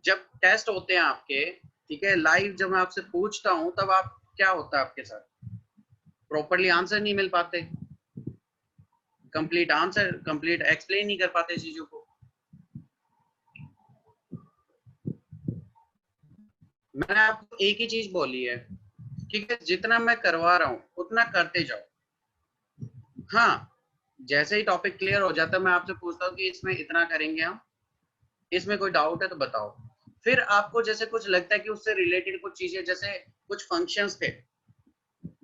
Speaker 2: जब टेस्ट होते हैं आपके, ठीक है, लाइव जब मैं आपसे पूछता हूं तब आप क्या होता है आपके साथ, प्रॉपरली आंसर नहीं मिल पाते, कंप्लीट आंसर, कंप्लीट एक्सप्लेन नहीं कर पाते चीजों को। मैंने आपको एक ही चीज बोली है, ठीक है, जितना मैं करवा रहा हूं उतना करते जाओ। हाँ, जैसे ही टॉपिक क्लियर हो जाता है मैं आपसे पूछता हूँ कि इसमें इतना करेंगे हम, इसमें कोई डाउट है तो बताओ। फिर आपको जैसे कुछ लगता है कि उससे रिलेटेड कुछ चीजें, जैसे कुछ फंक्शंस थे,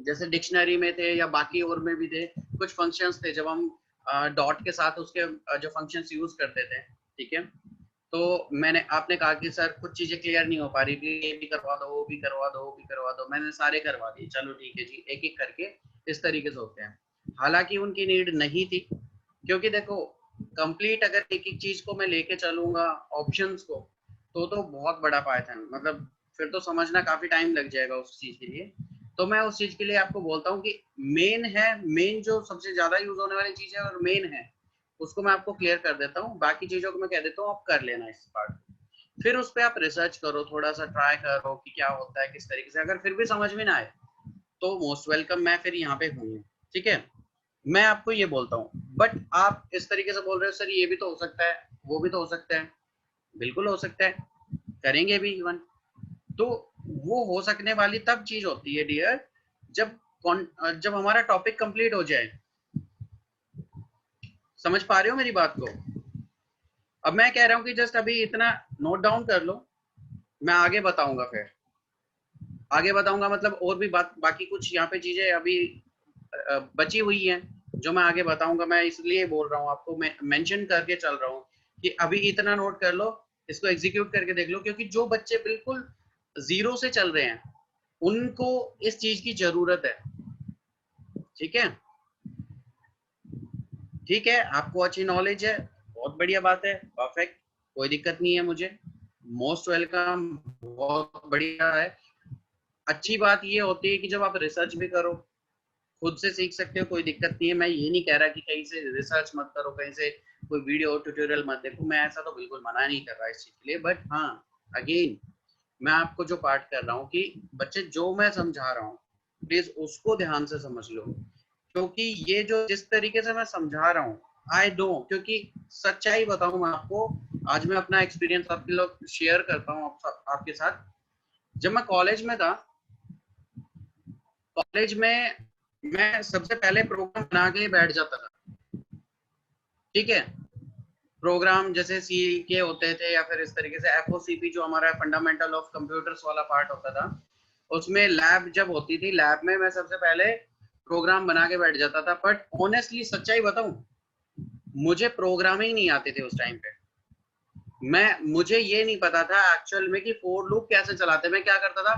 Speaker 2: जैसे डिक्शनरी में थे या बाकी और में भी थे, कुछ फंक्शंस थे जब हम डॉट के साथ उसके जो फंक्शंस यूज करते थे, ठीक है। तो आपने कहा कि सर कुछ चीजें क्लियर नहीं हो पा रही थी, ये भी करवा दो, वो भी करवा दो, वो भी करवा दो, मैंने सारे करवा दिए, चलो ठीक है जी, एक एक करके इस तरीके से होते हैं। हालांकि उनकी नीड नहीं थी, क्योंकि देखो कंप्लीट अगर एक एक चीज को मैं लेके चलूंगा ऑप्शंस को, तो बहुत बड़ा पाइथन, मतलब फिर तो समझना काफी टाइम लग जाएगा उस चीज के लिए। तो मैं उस चीज के लिए आपको बोलता हूँ कि मेन जो सबसे ज्यादा यूज होने वाली चीज है और मेन है, उसको मैं आपको क्लियर कर देता हूँ, बाकी चीजों को मैं कह देता हूँ आप कर लेना इस पार्ट। फिर उस पर आप रिसर्च करो, थोड़ा सा ट्राई करो कि क्या होता है किस तरीके से। अगर फिर भी समझ में ना आए तो मोस्ट वेलकम, मैं फिर यहाँ पे हूँ, ठीक है। मैं आपको ये बोलता हूँ, बट आप इस तरीके से बोल रहे हो सर ये भी तो हो सकता है, वो भी तो हो सकता है, बिल्कुल हो सकता है, करेंगे भी इवन। तो वो हो सकने वाली तब चीज होती है डियर, जब हमारा टॉपिक कंप्लीट हो जाए। समझ पा रहे हो मेरी बात को? अब मैं कह रहा हूं कि जस्ट अभी इतना नोट डाउन कर लो, मैं आगे बताऊंगा, फिर आगे बताऊंगा, मतलब और भी बाकी कुछ यहाँ पे चीजें अभी बची हुई हैं जो मैं आगे बताऊंगा। मैं इसलिए बोल रहा हूँ आपको, मैं मेंशन करके चल रहा हूँ कि अभी इतना नोट कर लो, इसको एग्जीक्यूट करके देख लो, क्योंकि जो बच्चे बिल्कुल जीरो से चल रहे हैं उनको इस चीज की जरूरत है, ठीक है। ठीक है, आपको अच्छी नॉलेज है, बहुत बढ़िया बात है, परफेक्ट, कोई दिक्कत नहीं है मुझे, मोस्ट वेलकम, बहुत बढ़िया है। अच्छी बात ये होती है कि जब आप रिसर्च भी करो, खुद से सीख सकते हो, कोई दिक्कत नहीं है। मैं ये नहीं कह रहा कि कहीं से रिसर्च मत करो, कहीं से कोई वीडियो ट्यूटोरियल मत देखो, मैं ऐसा तो बिल्कुल मना नहीं कर रहा इस चीज के लिए। बट हाँ, अगेन मैं आपको जो पार्ट कर रहा हूँ कि बच्चे जो मैं समझा रहा हूँ प्लीज उसको ध्यान से समझ लो, क्योंकि ये जो जिस तरीके से मैं समझा रहा हूँ आई डो, क्योंकि सच्चाई बताऊं मैं आपको, आज मैं अपना एक्सपीरियंस आपके लोग शेयर करता हूँ आपके साथ। जब मैं कॉलेज में था, कॉलेज में मैं सबसे पहले प्रोग्राम बना के बैठ जाता था, ठीक है। प्रोग्राम जैसे सी के होते थे या फिर इस तरीके से FOCP जो हमारा फंडामेंटल ऑफ कंप्यूटर्स वाला पार्ट होता था, उसमें लैब जब होती थी, लैब में मैं सबसे पहले प्रोग्राम बना के बैठ जाता था। बट ऑनेस्टली सच्चाई बताऊं, मुझे प्रोग्रामिंग नहीं आती थी उस टाइम पे। मुझे ये नहीं पता था एक्चुअल में कि फॉर लूप कैसे चलाते। मैं क्या करता था,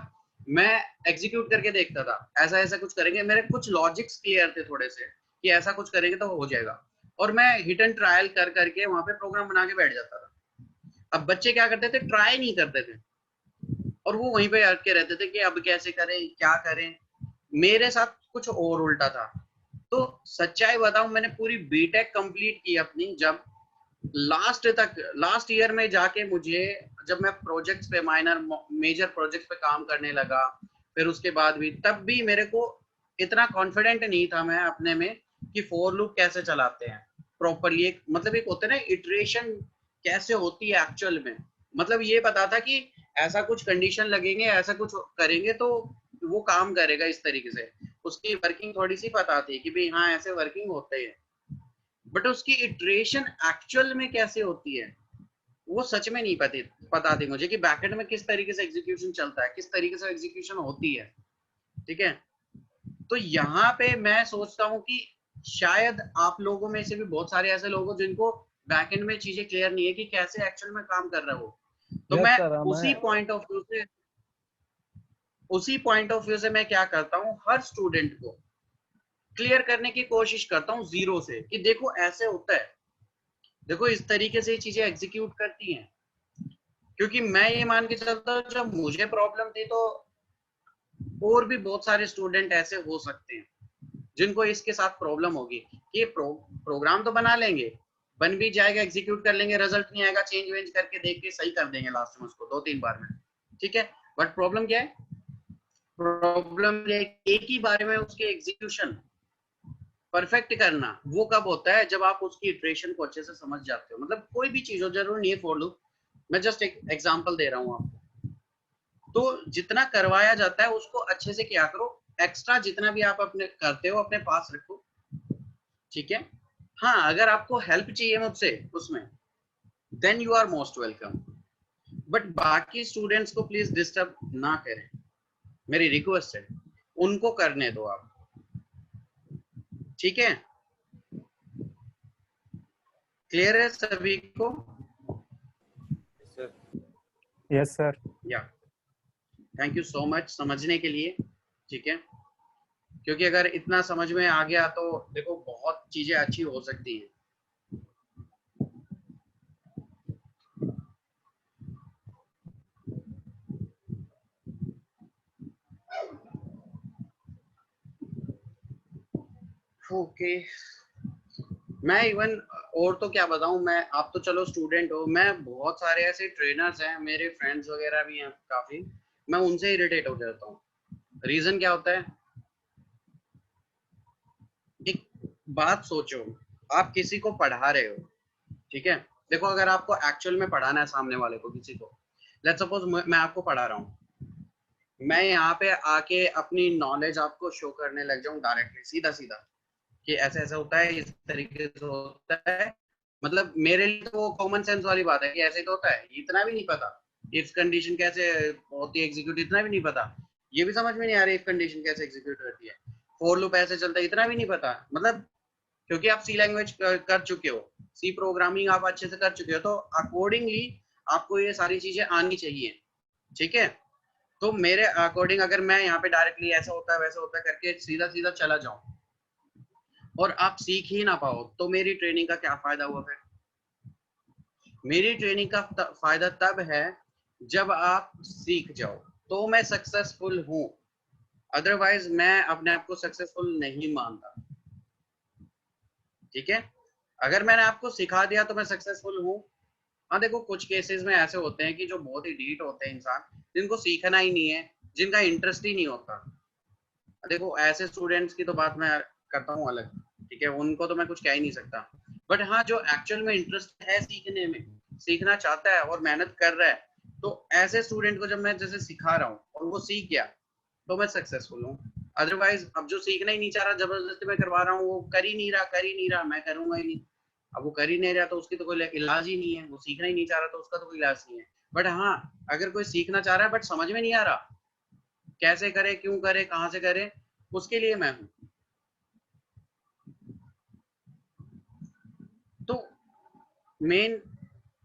Speaker 2: मैं एग्जीक्यूट करके देखता था, ऐसा ऐसा कुछ करेंगे, मेरे कुछ लॉजिक्स क्लियर थे थोड़े से कि ऐसा कुछ करेंगे तो हो जाएगा, और मैं हिट एंड ट्रायल कर करके वहां पे प्रोग्राम बना के बैठ जाता था। अब बच्चे क्या करते थे, ट्राई नहीं करते थे और वो वहीं पे अटके रहते थे कि अब कैसे करें, क्या करें। मेरे साथ कुछ और उल्टा था। तो सच्चाई बताऊं, मैंने पूरी बीटेक कंप्लीट की अपनी, जब लास्ट ईयर में जाके मुझे, जब मैं प्रोजेक्ट्स पे माइनर मेजर प्रोजेक्ट्स पे काम करने लगा, फिर उसके बाद भी तब भी मेरे को इतना कॉन्फिडेंट नहीं था मैं अपने में कि फॉर लूप कैसे चलाते हैं प्रॉपरली। एक मतलब एक होता है ना इटरेशन कैसे होती है एक्चुअल में, मतलब ये पता था कि ऐसा कुछ कंडीशन लगेंगे, ऐसा कुछ करेंगे तो वो काम करेगा इस तरीके से। उसकी वर्किंग थोड़ी सी पता थी कि भाई हाँ ऐसे वर्किंग होते हैं, बट उसकी इटरेशन एक्चुअल में कैसे होती है वो सच में नहीं पता थी मुझे कि बैकएंड में किस तरीके से एग्जीक्यूशन चलता है, किस तरीके से एग्जीक्यूशन होती है, ठीक है। तो यहाँ पे मैं सोचता हूँ कि शायद आप लोगों में से भी बहुत सारे ऐसे लोग हो जिनको बैकएंड में चीजें क्लियर नहीं है कि कैसे एक्चुअल में काम कर रहे हो। तो मैं उसी पॉइंट ऑफ व्यू से मैं क्या करता हूँ, हर स्टूडेंट को क्लियर करने की कोशिश करता हूँ जीरो से, कि देखो ऐसे होता है, देखो इस तरीके से चीजें एग्जीक्यूट करती हैं। क्योंकि मैं ये मान के चलता हूँ जब मुझे प्रॉब्लम थी तो और भी बहुत सारे स्टूडेंट ऐसे हो सकते हैं जिनको इसके साथ प्रॉब्लम होगी कि प्रोग्राम तो बना लेंगे, बन भी जाएगा, एग्जीक्यूट कर लेंगे, रिजल्ट नहीं आएगा, चेंज वेंज करके देख के सही कर देंगे लास्ट में उसको 2-3 बार में, ठीक है। बट प्रॉब्लम क्या है, प्रॉब्लम एक ही बार में उसके एग्जीक्यूशन परफेक्ट करना, वो कब होता है, जब आप उसकी इटरेशन को अच्छे से समझ जाते हो। मतलब कोई भी चीज हो, जरूर नहीं है फॉर लूप, मैं जस्ट एक एग्जांपल दे रहा हूँ आपको। तो जितना करवाया जाता है उसको अच्छे से क्या करो, एक्स्ट्रा जितना भी आप अपने करते हो अपने पास रखो, ठीक है। हाँ, अगर आपको हेल्प चाहिए मुझसे उसमें, then you are most welcome, but बाकी स्टूडेंट्स को प्लीज डिस्टर्ब ना करें, मेरी रिक्वेस्ट है, उनको करने दो आप, ठीक है? क्लियर है सभी को?
Speaker 6: Yes sir.
Speaker 2: या थैंक यू सो मच समझने के लिए, ठीक है? क्योंकि अगर इतना समझ में आ गया तो देखो बहुत चीजें अच्छी हो सकती हैं। ओके मैं इवन और तो क्या बताऊं, मैं, आप तो चलो स्टूडेंट हो, मैं बहुत सारे ऐसे ट्रेनर्स हैं, मेरे फ्रेंड्स वगैरह भी हैं काफी, मैं उनसे इरिटेट हो जाता हूँ। रीजन क्या होता है? एक बात सोचो, आप किसी को पढ़ा रहे हो, ठीक है? देखो अगर आपको एक्चुअल में पढ़ाना है सामने वाले को, किसी को, लेट्स सपोज मैं आपको पढ़ा रहा हूँ, मैं यहाँ पे आके अपनी नॉलेज आपको शो करने लग जाऊं डायरेक्टली, सीधा सीधा, कि ऐसा ऐसा होता है, इस तरीके से होता है, मतलब मेरे लिए तो वो कॉमन सेंस वाली बात है कि ऐसे तो होता है, इतना भी नहीं पता इफ कंडीशन कैसे होती है एग्जीक्यूट, इतना भी नहीं पता, ये भी समझ में नहीं आ रही इफ कंडीशन कैसे एग्जीक्यूट होती है, फॉर लूप ऐसे चलता है, इतना भी नहीं पता, मतलब क्योंकि आप सी लैंग्वेज कर चुके हो, सी प्रोग्रामिंग आप अच्छे से कर चुके हो, तो अकॉर्डिंगली आपको ये सारी चीजें आनी चाहिए, ठीक है? तो मेरे अकॉर्डिंग अगर मैं यहाँ पे डायरेक्टली ऐसा होता है वैसा होता है करके सीधा सीधा चला जाऊं और आप सीख ही ना पाओ, तो मेरी ट्रेनिंग का क्या फायदा हुआ फिर? मेरी ट्रेनिंग का फायदा तब है जब आप सीख जाओ, तो मैं सक्सेसफुल हूं, अदरवाइज मैं अपने आप को सक्सेसफुल नहीं मानता, ठीक है? अगर मैंने आपको सिखा दिया तो मैं सक्सेसफुल हूं। हाँ देखो कुछ केसेस में ऐसे होते हैं कि जो बहुत ही डीट होते हैं इंसान, जिनको सीखना ही नहीं है, जिनका इंटरेस्ट ही नहीं होता, देखो ऐसे स्टूडेंट्स की तो बात मैं करता हूँ अलग, ठीक है? उनको तो मैं कुछ कह ही नहीं सकता, बट हाँ जो एक्चुअल में इंटरेस्ट है सीखने में, सीखना चाहता है और मेहनत कर रहा है, तो ऐसे स्टूडेंट को जब मैं जैसे सिखा रहा हूँ और वो सीख गया तो मैं सक्सेसफुल हूँ। अदरवाइज अब जो सीखना ही नहीं चाह रहा, जबरदस्ती मैं करवा रहा हूँ, वो कर ही नहीं रहा, मैं करूंगा ही नहीं, अब वो कर ही नहीं रहा तो उसकी तो कोई इलाज ही नहीं है, वो सीखना ही नहीं चाह रहा तो उसका तो कोई इलाज नहीं है। बट हाँ अगर कोई सीखना चाह रहा है बट समझ में नहीं आ रहा कैसे करे, क्यों करे, कहाँ से करे, उसके लिए मैं हूं। तो मेन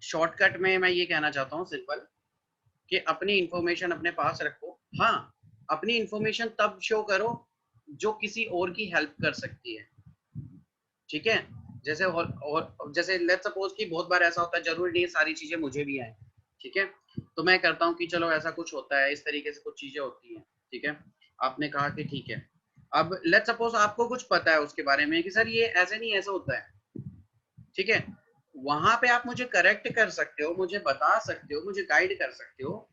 Speaker 2: शॉर्टकट में मैं ये कहना चाहता हूँ सिंपल, कि अपनी इंफॉर्मेशन अपने पास रखो। हाँ अपनी इंफॉर्मेशन तब शो करो जो किसी और की हेल्प कर सकती है, ठीक है? जैसे और जैसे लेट्स सपोज कि बहुत बार ऐसा होता है, जरूरी नहीं सारी चीजें मुझे भी आए, ठीक है? तो मैं करता हूँ कि चलो ऐसा कुछ होता है, इस तरीके से कुछ चीजें होती हैं, ठीक है? आपने कहा कि ठीक है, अब लेट्स सपोज आपको कुछ पता है उसके बारे में कि सर ये ऐसे नहीं ऐसा होता है, ठीक है? वहां पे आप मुझे करेक्ट कर सकते हो, मुझे बता सकते हो, मुझे गाइड कर सकते हो,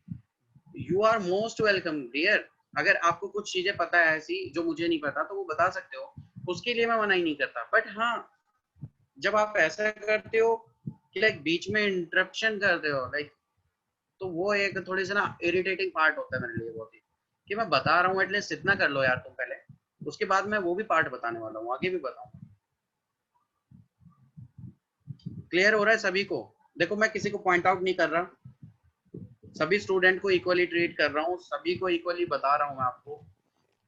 Speaker 2: you are most welcome dear. अगर आपको कुछ चीजें पता है ऐसी जो मुझे नहीं पता तो वो बता सकते हो, उसके लिए मैं मना ही नहीं करता। बट हाँ जब आप ऐसा करते हो कि लाइक बीच में इंटरप्शन करते हो लाइक, तो वो एक थोड़ी सी ना इरिटेटिंग पार्ट होता है मेरे लिए बहुत ही, कि मैं बता रहा हूँ एटलीस्ट इतना कर लो यार तुम पहले, उसके बाद मैं वो भी पार्ट बताने वाला हूँ, आगे भी बताऊंगा। क्लियर हो रहा है सभी को? देखो मैं किसी को पॉइंट आउट नहीं कर रहा, सभी स्टूडेंट को इक्वली ट्रीट कर रहा हूँ, सभी को इक्वली बता रहा हूँ मैं आपको,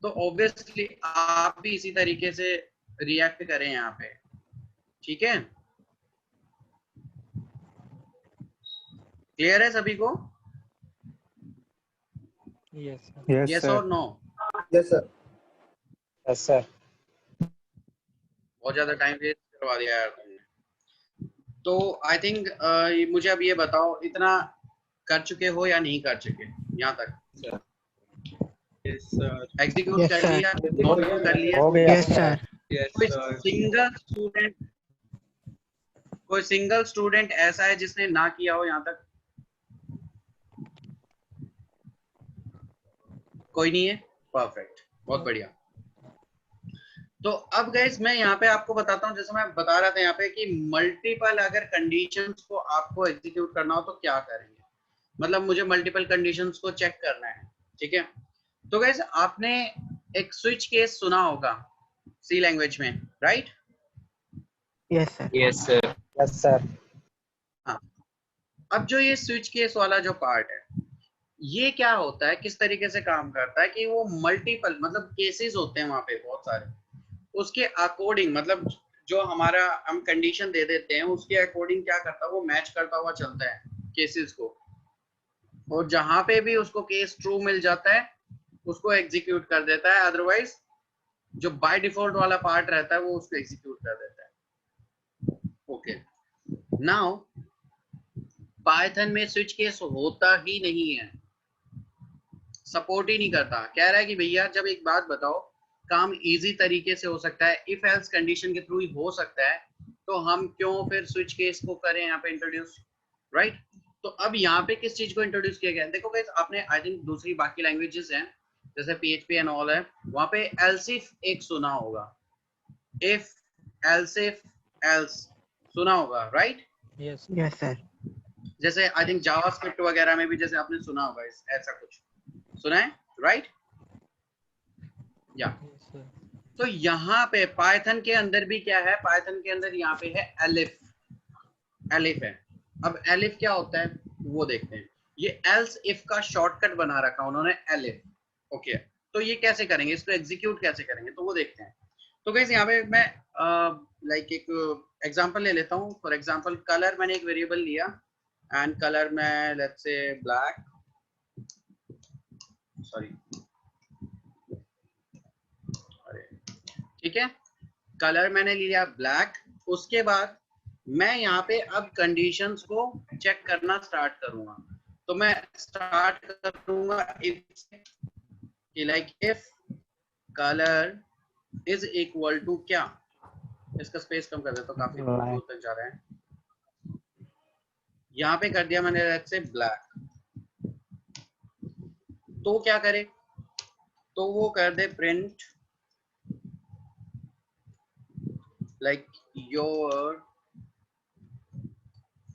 Speaker 2: तो ऑब्वियसली आप भी इसी तरीके से रिएक्ट करें यहाँ पे, ठीक है? क्लियर है सभी को? यस और no?
Speaker 3: Yes sir.
Speaker 5: Yes sir.
Speaker 2: बहुत ज्यादा टाइम वेस्ट करवा दिया यार तुमने। तो आई थिंक मुझे अब ये बताओ, इतना कर चुके हो या नहीं कर चुके यहाँ तक? एग्जीक्यूट कर लिया, नोट कर लिया?
Speaker 8: Yes sir.
Speaker 2: कोई सिंगल स्टूडेंट ऐसा है जिसने ना किया हो यहाँ तक? कोई नहीं है? परफेक्ट, बहुत बढ़िया। तो अब गाइस मैं यहाँ पे आपको बताता हूँ, जैसे मैं बता रहा था यहाँ पे कि मल्टीपल अगर कंडीशंस को आपको एग्जीक्यूट करना हो तो क्या करेंगे, मतलब मुझे मल्टीपल कंडीशंस को चेक करना है, ठीक है? तो गाइस आपने एक स्विच केस सुना होगा सी लैंग्वेज में, right?
Speaker 8: Yes sir.
Speaker 7: Yes sir.
Speaker 5: Yes sir.
Speaker 2: हाँ अब जो ये स्विच केस वाला जो पार्ट है, ये क्या होता है, किस तरीके से काम करता है कि वो मल्टीपल मतलब केसेस होते हैं वहां पे बहुत सारे, उसके अकॉर्डिंग मतलब जो हमारा हम कंडीशन दे देते हैं उसके अकॉर्डिंग क्या करता है वो मैच करता हुआ चलता है केसेस को, और जहां पे भी उसको केस ट्रू मिल जाता है उसको एग्जीक्यूट कर देता है, अदरवाइज जो बाय डिफॉल्ट वाला पार्ट रहता है वो उसको एग्जीक्यूट कर देता है। ओके, नाउ पाइथन में स्विच केस होता ही नहीं है, सपोर्ट ही नहीं करता। कह रहा है कि भैया जब एक बात बताओ, काम इजी तरीके से हो सकता है, इफ एल्स कंडीशन के थ्रू ही हो सकता है, तो हम क्यों फिर स्विच केस को करें यहाँ पे इंट्रोड्यूस, राइट? तो अब यहाँ पे किस चीज को इंट्रोड्यूस किया गया है? देखो गाइस, आपने आई थिंक दूसरी बाकी लैंग्वेजेस हैं जैसे PHP एंड ऑल है, वहां पे एल्स इफ एक सुना होगा, इफ एल्स सुना होगा, राइट?
Speaker 8: Yes
Speaker 3: yes sir.
Speaker 2: जैसे आई थिंक जावास्क्रिप्ट वगैरह में भी जैसे आपने सुना होगा ऐसा कुछ सुना है, राइट? या तो यहाँ पे पाइथन के अंदर भी क्या है, पाइथन के अंदर यहाँ पे है एलिफ, एलिफ है। अब एलिफ क्या होता है वो देखते हैं, ये एल्स इफ का शॉर्टकट बना रखा उन्होंने एलिफ। ओके, तो ये कैसे करेंगे, इसको एग्जीक्यूट कैसे करेंगे, तो वो देखते हैं। तो गाइस यहाँ पे मैं लाइक एक एग्जांपल ले लेता हूँ। फॉर एग्जांपल कलर मैंने एक वेरिएबल लिया एंड कलर में लेट्स से ब्लैक, सॉरी ठीक है, कलर मैंने लिया ब्लैक। उसके बाद मैं यहाँ पे अब कंडीशंस को चेक करना स्टार्ट करूंगा। तो मैं स्टार्ट करूंगा if like if colour is equal to क्या, इसका स्पेस कम कर देता हूँ, काफी दूर तक जा रहे हैं। यहाँ पे कर दिया मैंने लेट्स से ब्लैक, तो क्या करे, तो वो कर दे print like your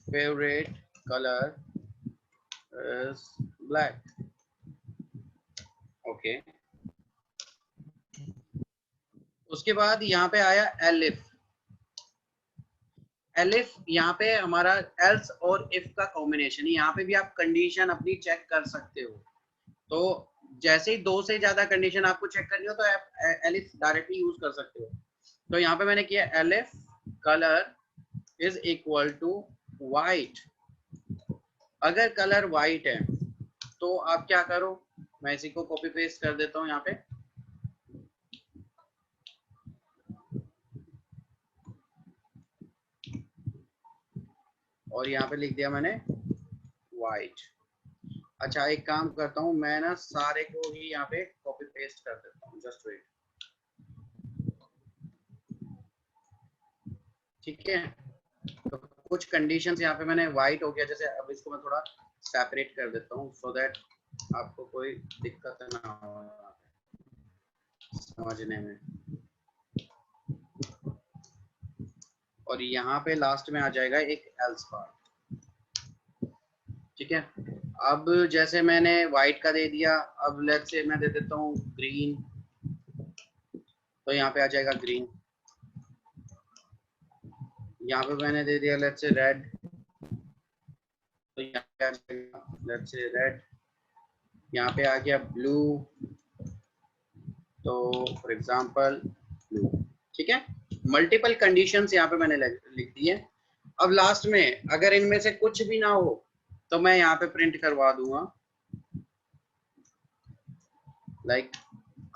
Speaker 2: favorite color is black. Okay, उसके बाद यहाँ पे आया एलिफ, एलिफ यहाँ पे हमारा एल्स और इफ का कॉम्बिनेशन। यहाँ पे भी आप कंडीशन अपनी चेक कर सकते हो, तो जैसे ही 2 से ज्यादा कंडीशन आपको चेक करनी हो तो आप एलिफ डायरेक्टली यूज कर सकते हो। तो यहाँ पे मैंने किया elif colour is equal to white. अगर कलर वाइट है तो आप क्या करो, मैं इसी को कॉपी पेस्ट कर देता हूँ यहाँ पे, और यहाँ पे लिख दिया मैंने वाइट। अच्छा एक काम करता हूँ, मैं ना सारे को ही यहाँ पे कॉपी पेस्ट कर देता हूँ, जस्ट वेट, ठीक है। तो कुछ कंडीशंस यहाँ पे मैंने वाइट हो गया, जैसे अब इसको मैं थोड़ा सेपरेट कर देता हूँ सो दैट आपको कोई दिक्कत ना हो समझने में। और यहाँ पे लास्ट में आ जाएगा एक एल्स पार्ट, ठीक है। अब जैसे मैंने वाइट का दे दिया, अब लेट्स से मैं दे देता हूँ ग्रीन, तो यहाँ पे आ जाएगा ग्रीन। यहाँ पे मैंने दे दिया लेट्स से रेड, तो यहाँ पे आ जाएगा लेट्स से रेड। यहाँ पे आ गया ब्लू, तो फॉर एग्जांपल ब्लू, ठीक है। मल्टीपल कंडीशंस यहाँ पे मैंने लिख दी है। अब लास्ट में अगर इनमें से कुछ भी ना हो तो मैं यहाँ पे प्रिंट करवा दूंगा like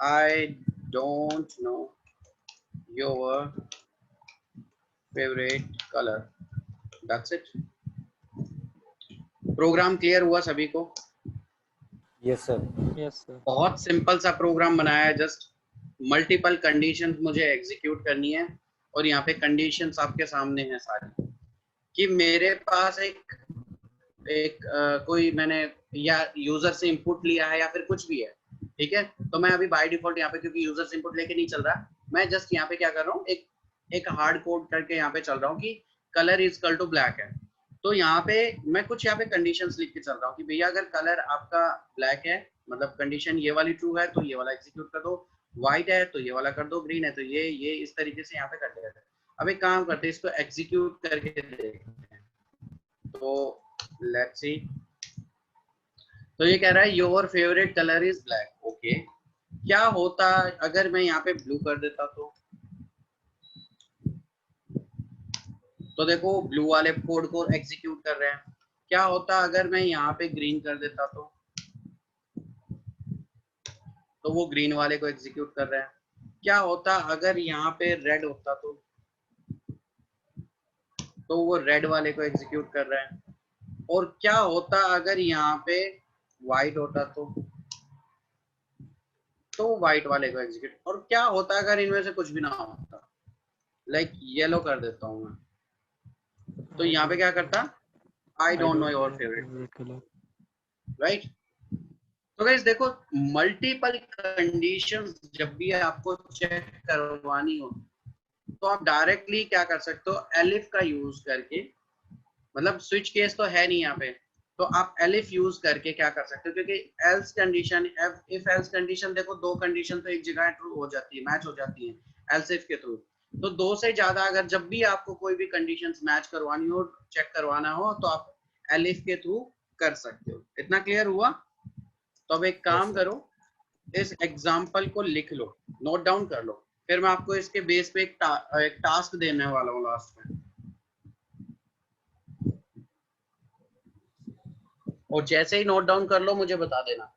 Speaker 2: I don't know your favourite colour, that's it. Program clear हुआ सभी को?
Speaker 5: Yes sir.
Speaker 8: Yes sir.
Speaker 2: बहुत सिंपल सा प्रोग्राम बनाया है, जस्ट मल्टीपल कंडीशंस मुझे एग्जीक्यूट करनी है, और यहाँ पे कंडीशंस आपके सामने हैं सारी, कि मेरे पास एक कोई मैंने या यूजर से इनपुट लिया है या फिर कुछ भी है, ठीक है। तो मैं अभी बाय डिफॉल्ट यहाँ पे क्योंकि यूजर से इनपुट लेके नहीं चल रहा, मैं जस्ट यहाँ पे क्या कर रहा हूँ, एक हार्ड कोड करके यहाँ पे चल रहा हूँ कि colour is equal to black है। तो यहाँ पे मैं कुछ यहाँ पे कंडीशंस लिख के चल रहा हूँ कि भैया अगर कलर आपका ब्लैक है, मतलब कंडीशन ये वाली ट्रू है तो ये वाला एग्जीक्यूट कर दो, व्हाइट है तो ये वाला कर दो, ग्रीन है तो ये इस तरीके से यहाँ पे कर दिया। अब एक काम करते हैं, इसको एग्जीक्यूट करके देखते हैं। तो लेट्स सी, तो ये कह रहा है your favourite colour is black. Okay, क्या होता अगर मैं यहाँ पे ब्लू कर देता तो देखो ब्लू वाले कोड को एग्जीक्यूट कर रहे हैं। क्या होता अगर मैं यहाँ पे ग्रीन कर देता तो वो ग्रीन वाले को एग्जीक्यूट कर रहे हैं। क्या होता अगर यहाँ पे रेड होता तो वो रेड वाले को एग्जीक्यूट कर रहे हैं। और क्या होता अगर यहाँ पे व्हाइट होता तो व्हाइट वाले को एग्जीक्यूट। और क्या होता अगर इनमें से कुछ भी ना होता, लाइक येलो कर देता हूँ मैं, तो यहाँ पे क्या करता, आई don't know your favourite, right. तो गाइस देखो, मल्टीपल कंडीशंस जब भी आपको चेक करवानी हो तो आप डायरेक्टली क्या कर सकते हो, एलिफ का यूज करके, मतलब स्विच केस तो है नहीं यहाँ पे, तो आप एलिफ यूज करके क्या कर सकते हो, क्योंकि else condition, if else condition देखो, दो कंडीशन तो एक जगह ट्रू हो जाती है, मैच हो जाती है एल्स इफ के थ्रू। तो दो से ज्यादा अगर जब भी आपको कोई भी कंडीशंस मैच करवानी हो, चेक करवाना हो, तो आप एलिफ के थ्रू कर सकते हो। इतना क्लियर हुआ? तो अब एक काम करो, इस एग्जाम्पल को लिख लो, नोट डाउन कर लो, फिर मैं आपको इसके बेस पे एक टास्क देने वाला हूँ लास्ट में, और जैसे ही नोट डाउन कर लो मुझे बता देना।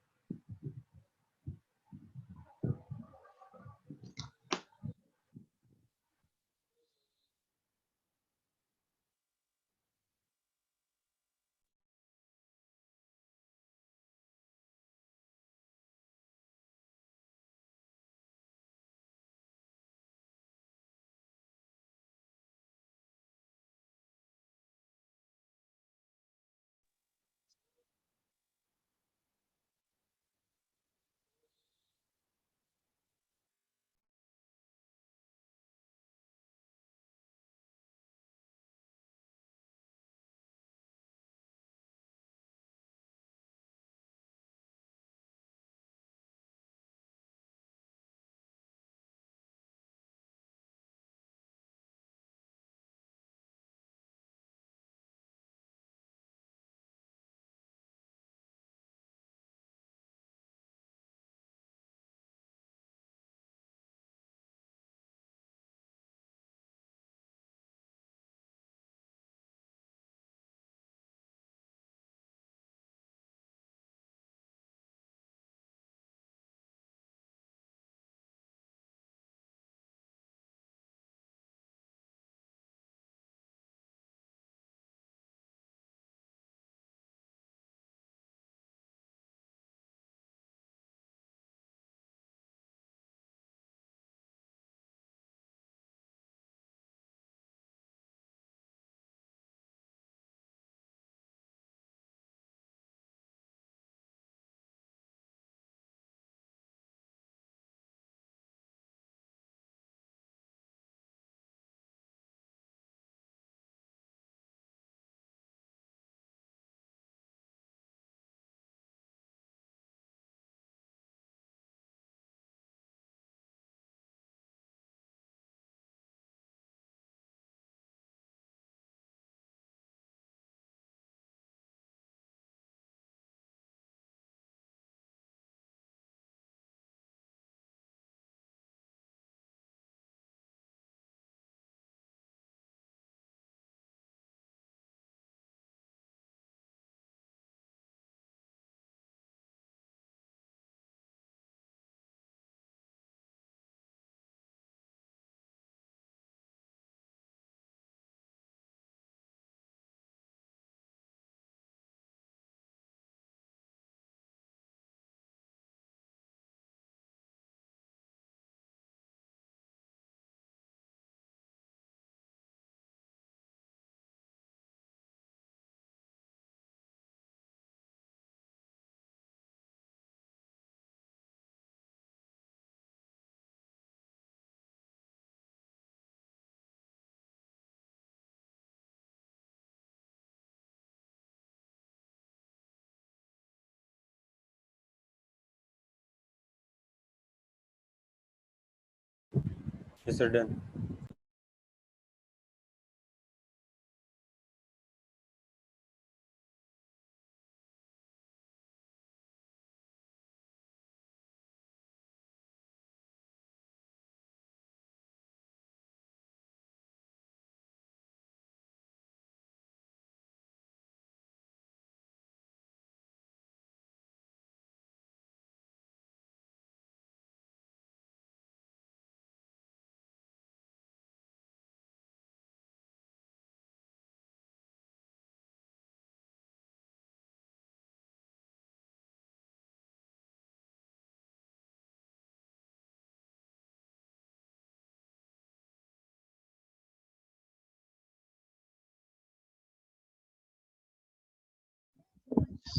Speaker 5: Yes, sir, done.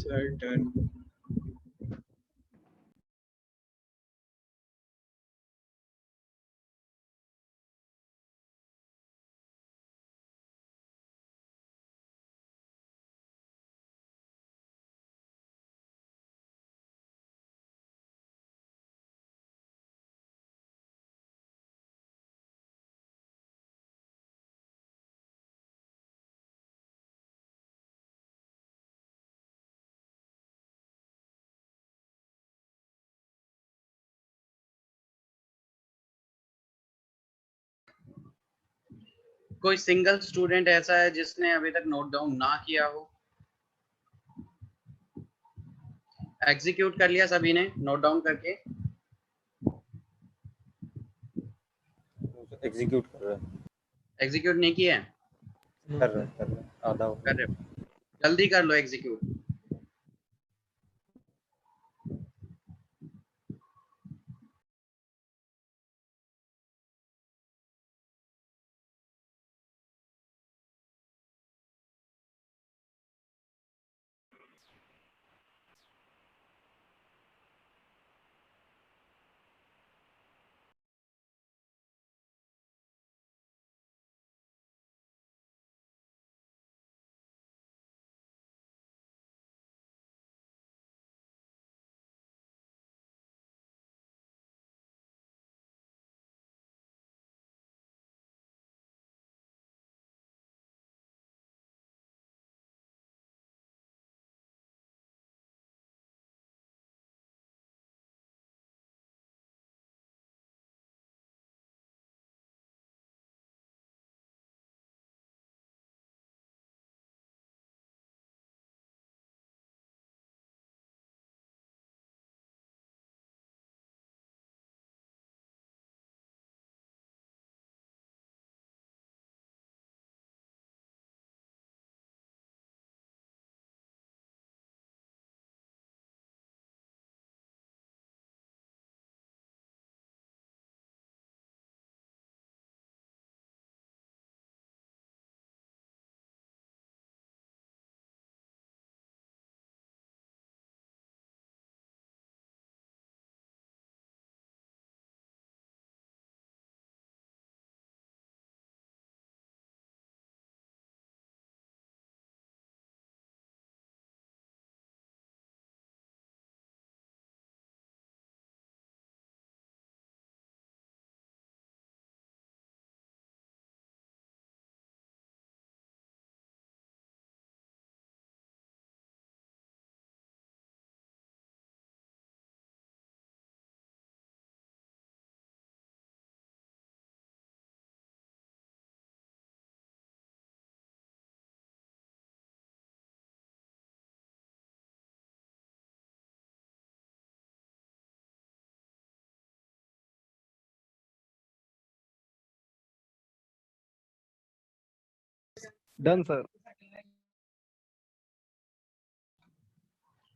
Speaker 1: Sir done.
Speaker 2: कोई सिंगल स्टूडेंट ऐसा है जिसने अभी तक नोट डाउन ना किया हो? एग्जीक्यूट कर लिया सभी ने नोट डाउन करके?
Speaker 5: एग्जीक्यूट कर रहा है।
Speaker 2: एग्जीक्यूट नहीं किया है?
Speaker 5: कर रहा है आधा हो
Speaker 2: कर रहे हो, जल्दी कर लो एग्जीक्यूट।
Speaker 9: Done sir.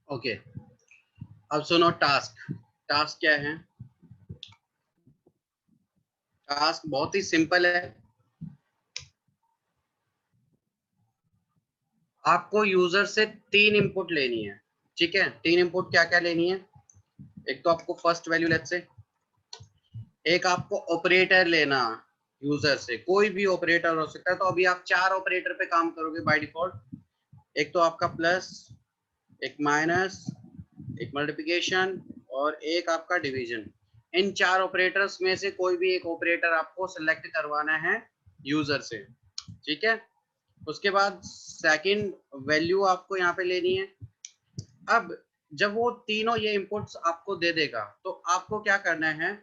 Speaker 2: ओके, अब सुनो टास्क। टास्क क्या है? टास्क बहुत ही सिंपल है। आपको यूजर से 3 इनपुट लेनी है, ठीक है? 3 इनपुट क्या क्या लेनी है? एक तो आपको फर्स्ट वैल्यू लेट से, एक आपको ऑपरेटर लेना यूजर से, कोई भी ऑपरेटर हो सकता है। तो अभी आप 4 ऑपरेटर पे काम करोगे बाय डिफॉल्ट। एक तो आपका प्लस, एक माइनस, एक मल्टीप्लिकेशन और एक आपका डिवीजन। इन 4 ऑपरेटर्स में से कोई भी एक ऑपरेटर आपको सिलेक्ट करवाना है यूजर से, ठीक है? उसके बाद सेकंड वैल्यू आपको यहाँ पे लेनी है। अब जब वो तीनों ये इनपुट्स आपको दे देगा तो आपको क्या करना है,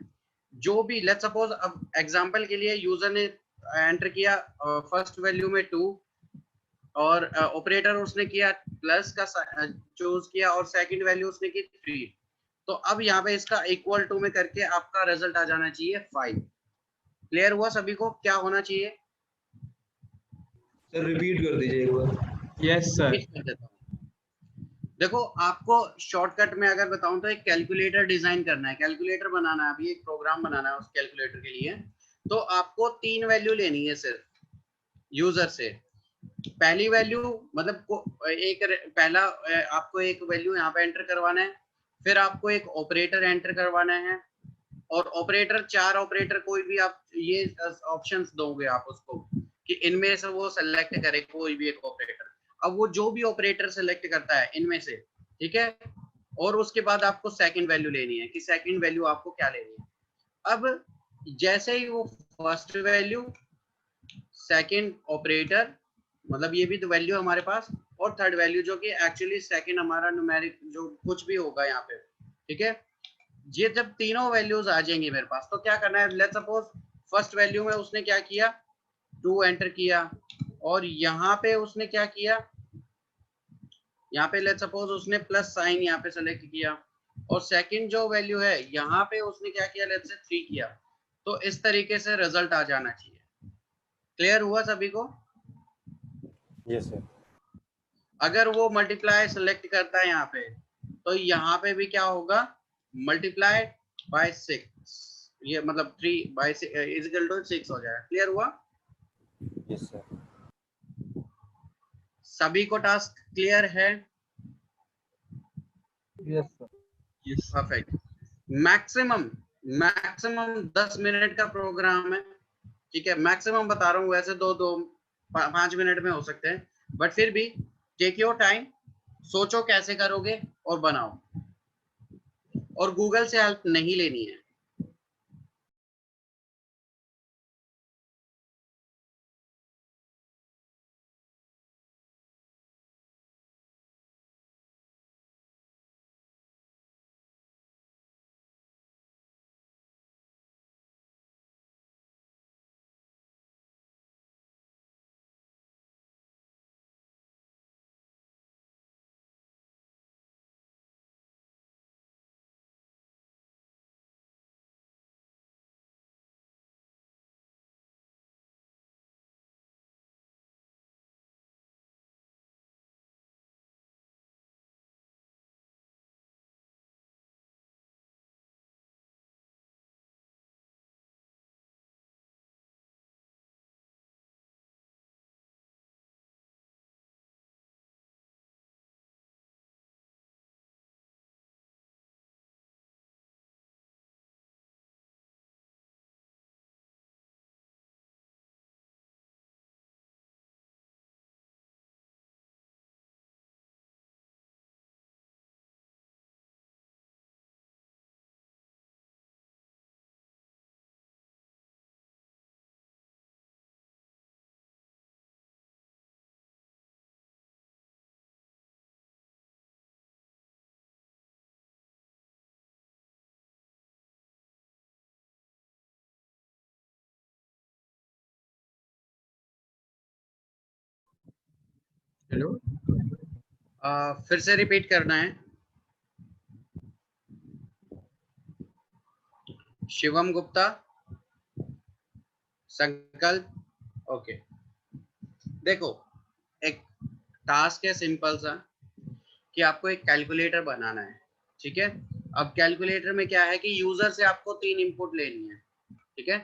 Speaker 2: जो भी लेट्स सपोज, अब एग्जांपल के लिए यूजर ने एंटर किया फर्स्ट वैल्यू में 2 और ऑपरेटर उसने किया प्लस का चूज किया और सेकंड वैल्यू उसने की 3। तो अब यहाँ पे इसका इक्वल टू में करके आपका रिजल्ट आ जाना चाहिए 5। क्लियर हुआ सभी को क्या होना चाहिए?
Speaker 7: सर रिपीट कर दीजिए एक बार।
Speaker 1: Yes sir.
Speaker 2: रिपीट कर देता हूँ। देखो, आपको शॉर्टकट में अगर बताऊं तो एक कैलकुलेटर डिजाइन करना है, कैलकुलेटर बनाना है, अभी एक प्रोग्राम बनाना है उस कैलकुलेटर के लिए। तो आपको 3 वैल्यू लेनी है सिर्फ यूजर से। पहली वैल्यू मतलब पहला आपको एक वैल्यू यहाँ पे एंटर करवाना है, फिर आपको एक ऑपरेटर एंटर करवाना है, और ऑपरेटर 4 ऑपरेटर कोई भी आप ये ऑप्शंस दोगे आप उसको कि इनमें से वो सेलेक्ट करे कोई भी एक ऑपरेटर। अब वो जो भी ऑपरेटर सेलेक्ट करता है इनमें से, ठीक है, और उसके बाद आपको सेकंड वैल्यू लेनी है कि सेकंड वैल्यू आपको क्या लेनी है। अब जैसे ही वो फर्स्ट वैल्यू, सेकंड ऑपरेटर, मतलब ये भी तो वैल्यू हमारे पास, और थर्ड वैल्यू जो कि एक्चुअली सेकंड हमारा न्यूमेरिक जो कुछ भी होगा यहाँ पे, ठीक है। ये जब तीनों वैल्यूज आ जाएंगी मेरे पास तो क्या करना है, लेट्स सपोज फर्स्ट वैल्यू में उसने क्या किया, 2 एंटर किया, और यहाँ पे उसने क्या किया, यहाँ पे लेट्स सपोज उसने प्लस साइन यहाँ पे सेलेक्ट किया, और सेकंड जो वैल्यू है यहाँ पे उसने क्या किया, लेट्स से 3 किया। तो इस तरीके से रिजल्ट आ जाना चाहिए। क्लियर हुआ सभी को?
Speaker 5: Yes sir.
Speaker 2: अगर वो मल्टीप्लाई सेलेक्ट करता है यहाँ पे, तो यहाँ पे भी क्या होगा, मल्टीप्लाई बाय 6, ये मतलब 3 बाय 6 इज इक्वल टू 6 हो जाएगा। क्लियर हुआ?
Speaker 5: Yes sir.
Speaker 2: सभी को टास्क क्लियर है?
Speaker 1: Yes sir. Yes.
Speaker 2: Perfect. Maximum maximum 10 minute का प्रोग्राम है, ठीक है। मैक्सिमम बता रहा हूँ, वैसे 5 मिनट में हो सकते हैं, बट फिर भी टेक योर टाइम, सोचो कैसे करोगे और बनाओ, और गूगल से हेल्प नहीं लेनी है।
Speaker 1: हेलो।
Speaker 2: फिर से रिपीट करना है। शिवम गुप्ता, संकल्प, ओके। देखो, एक टास्क है सिंपल सा कि आपको एक कैलकुलेटर बनाना है, ठीक है। अब कैलकुलेटर में क्या है कि यूजर से आपको 3 इनपुट लेनी है, ठीक है।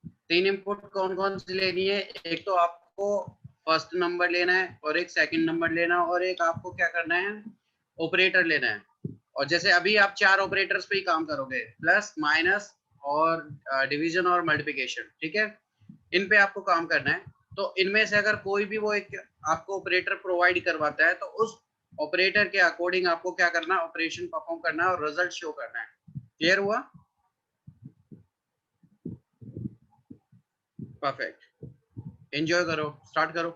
Speaker 2: 3 इनपुट कौन कौन सी लेनी है, एक तो आपको फर्स्ट नंबर लेना है, और एक सेकंड नंबर लेना है, और एक आपको क्या करना है, ऑपरेटर लेना है। और जैसे अभी आप 4 ऑपरेटर्स पे ही काम करोगे, प्लस माइनस और डिवीजन और मल्टीप्लिकेशन, ठीक है। इन पे आपको काम करना है। तो इनमें से अगर कोई भी वो एक आपको ऑपरेटर प्रोवाइड करवाता है, तो उस ऑपरेटर के अकॉर्डिंग आपको क्या करना है, ऑपरेशन परफॉर्म करना है और रिजल्ट शो करना है। क्लियर हुआ? परफेक्ट। एंजॉय करो, स्टार्ट करो।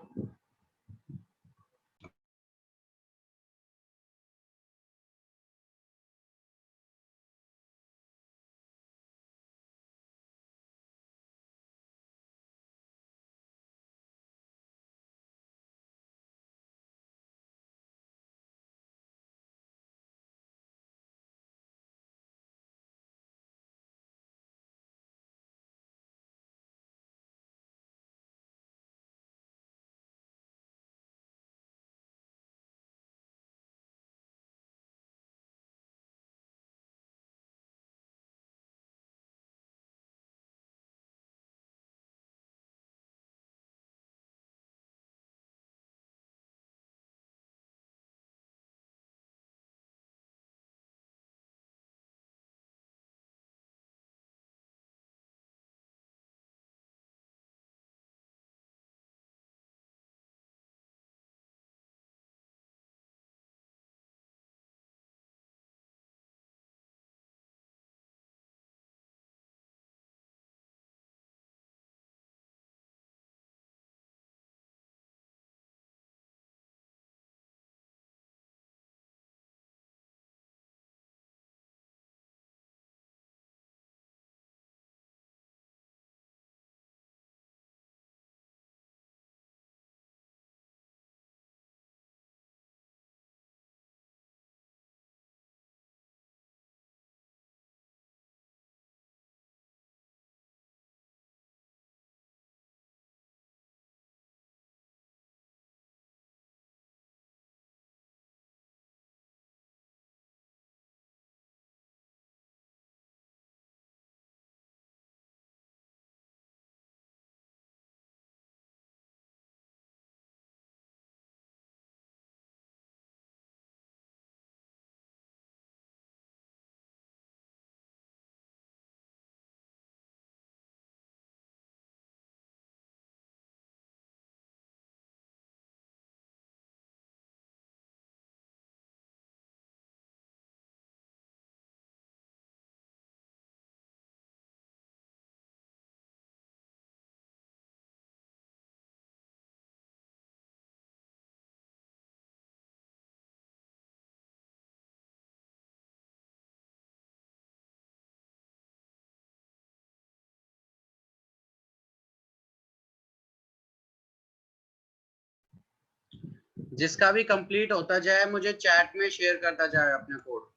Speaker 2: जिसका भी कंप्लीट होता जाए मुझे चैट में शेयर करता जाए अपने code.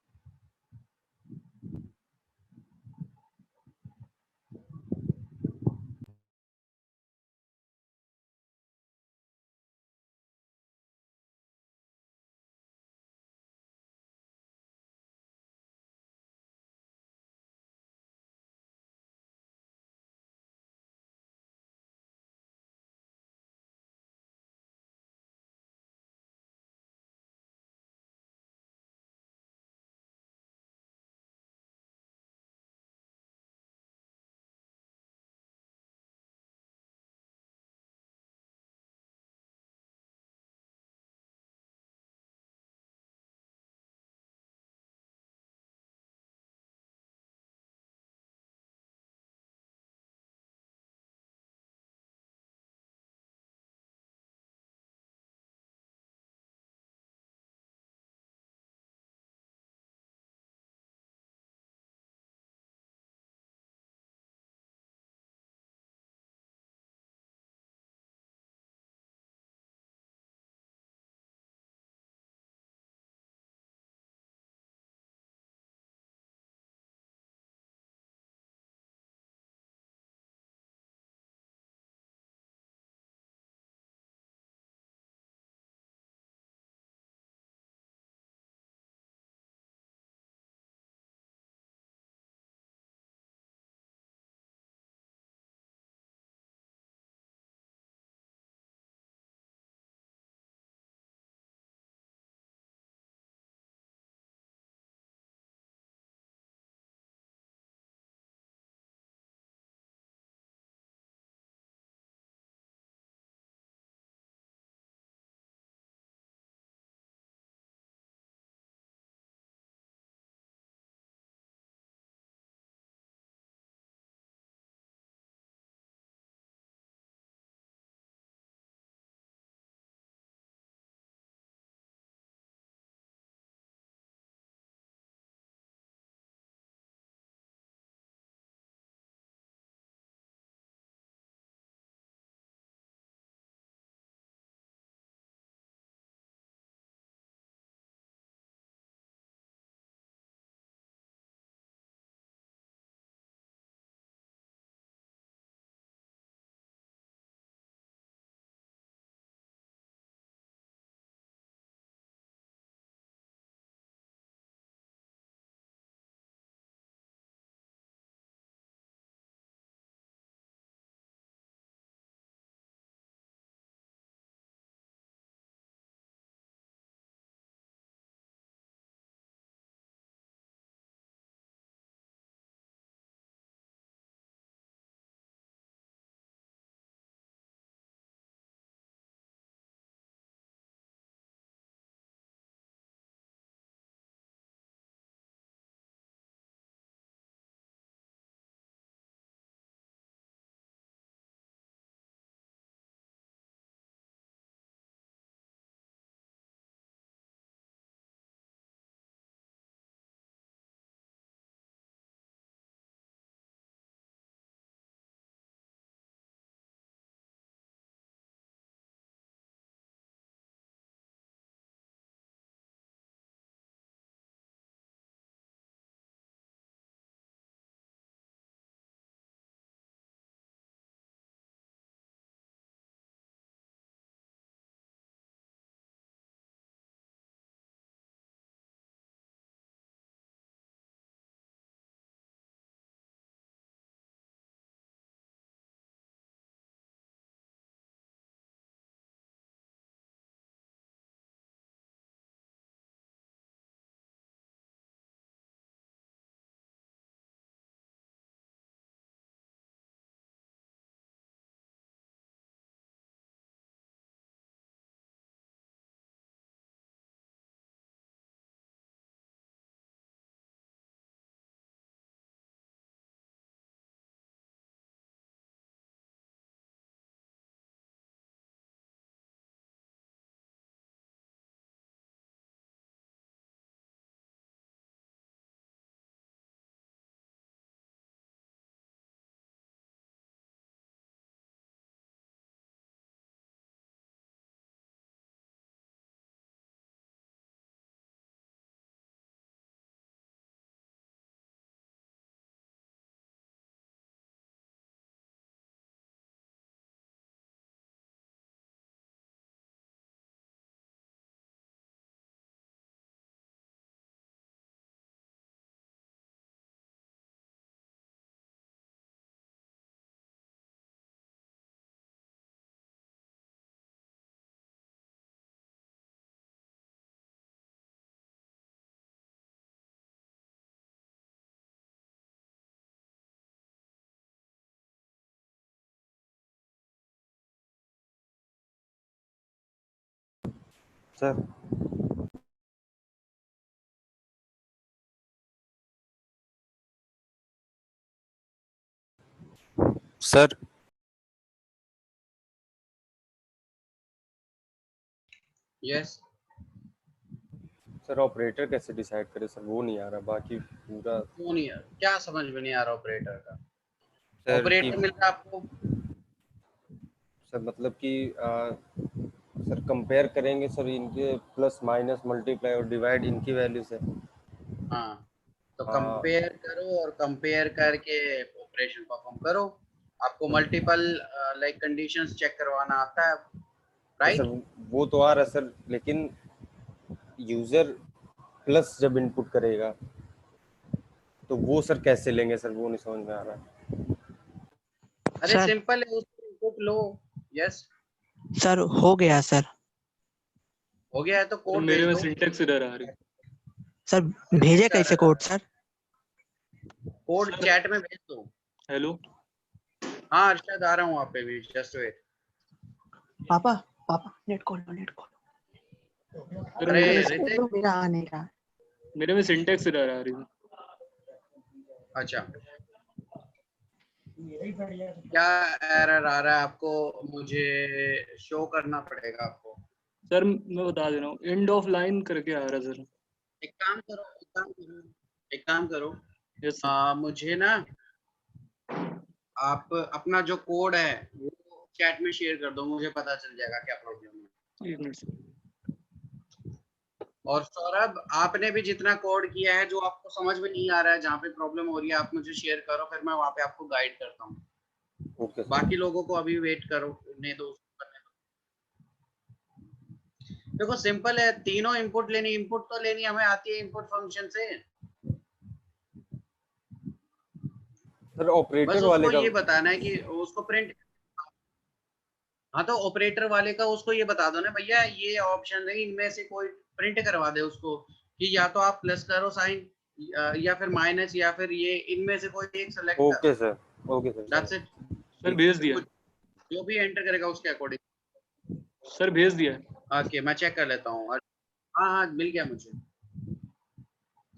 Speaker 5: Sir sir
Speaker 2: yes
Speaker 5: sir operator कैसे डिसाइड करे सर, वो नहीं आ रहा बाकी पूरा।
Speaker 2: क्यों नहीं है, क्या समझ में नहीं आ रहा ऑपरेटर का?
Speaker 5: सर
Speaker 2: ऑपरेटर मिल रहा है आपको?
Speaker 5: सर मतलब कि सर कंपेयर करेंगे सर इनके प्लस माइनस मल्टीप्लाई और डिवाइड इनकी वैल्यू से।
Speaker 2: हाँ, तो
Speaker 5: हाँ
Speaker 2: कंपेयर करो और कंपेयर करके ऑपरेशन परफॉर्म करो। आपको मल्टीपल लाइक कंडीशंस चेक करवाना आता है,
Speaker 5: तो
Speaker 2: राइट?
Speaker 5: सर वो तो आ रहा है सर, लेकिन यूजर प्लस जब इनपुट करेगा तो वो सर कैसे लेंगे सर, वो नहीं समझ में आ रहा।
Speaker 2: अरे
Speaker 9: सर
Speaker 2: सिंपल है, उसको इनपुट लो। यस,
Speaker 9: सर हो गया सर।
Speaker 2: हो गया है तो
Speaker 10: सर
Speaker 2: कोड
Speaker 10: मेरे
Speaker 2: भेज
Speaker 10: में
Speaker 2: दो।
Speaker 10: सिंटेक्स एरर आ रही है।
Speaker 9: सर भेजे कैसे code sir?
Speaker 2: Code
Speaker 10: sir
Speaker 2: chat में भेज दो।
Speaker 10: हेलो
Speaker 2: हाँ अर्शद, आ रहा हूँ वहाँ पे भी, जस्ट वेट।
Speaker 9: पापा पापा नेट खोलो नेट खोलो।
Speaker 10: सर
Speaker 2: अरे
Speaker 10: मेरे में
Speaker 2: ऋतिक,
Speaker 9: मेरा आने का।
Speaker 10: मेरे में सिंटेक्स एरर आ रही है।
Speaker 2: अच्छा क्या एरर आ रहा है आपको? मुझे शो करना पड़ेगा आपको।
Speaker 10: सर मैं बता दे रहा हूँ, एंड ऑफ लाइन करके आ रहा है सर।
Speaker 2: एक काम करो, एक काम करो, एक काम करो,
Speaker 10: यस सर।
Speaker 2: मुझे ना आप अपना जो कोड है वो चैट में शेयर कर दो, मुझे पता चल जाएगा क्या प्रॉब्लम है।
Speaker 10: एक मिनट सर।
Speaker 2: और सौरभ, आपने भी जितना कोड किया है जो आपको समझ में नहीं आ रहा है, जहाँ पे प्रॉब्लम हो रही है, आप मुझे शेयर करो, फिर मैं वहाँ पे आपको गाइड करता हूँ।
Speaker 5: Okay sir.
Speaker 2: बाकी लोगों को अभी वेट करो, उन्हें दो, करने दो। देखो सिंपल है, तीनों इनपुट लेनी, इनपुट तो लेनी हमें आती है इनपुट फंक्शन से।
Speaker 5: सर
Speaker 2: बस
Speaker 5: ऑपरेटर
Speaker 2: उसको
Speaker 5: वाले का
Speaker 2: ये बताना है कि उसको प्रिंट, हाँ तो ऑपरेटर वाले का उसको ये बता दो ना भैया, ये ऑप्शन है, इनमें से कोई प्रिंट करवा दे उसको, कि या तो आप प्लस करो साइन, या फिर माइनस, या फिर ये इनमें से कोई एक सेलेक्ट
Speaker 5: ओके
Speaker 2: करो।
Speaker 5: Sir. Okay sir.
Speaker 2: That's it.
Speaker 10: Sir भेज दिया।
Speaker 2: जो भी एंटर करेगा उसके अकॉर्डिंग।
Speaker 10: सर भेज दिया।
Speaker 2: ओके, मैं चेक कर लेता हूँ। हाँ हाँ मिल गया मुझे।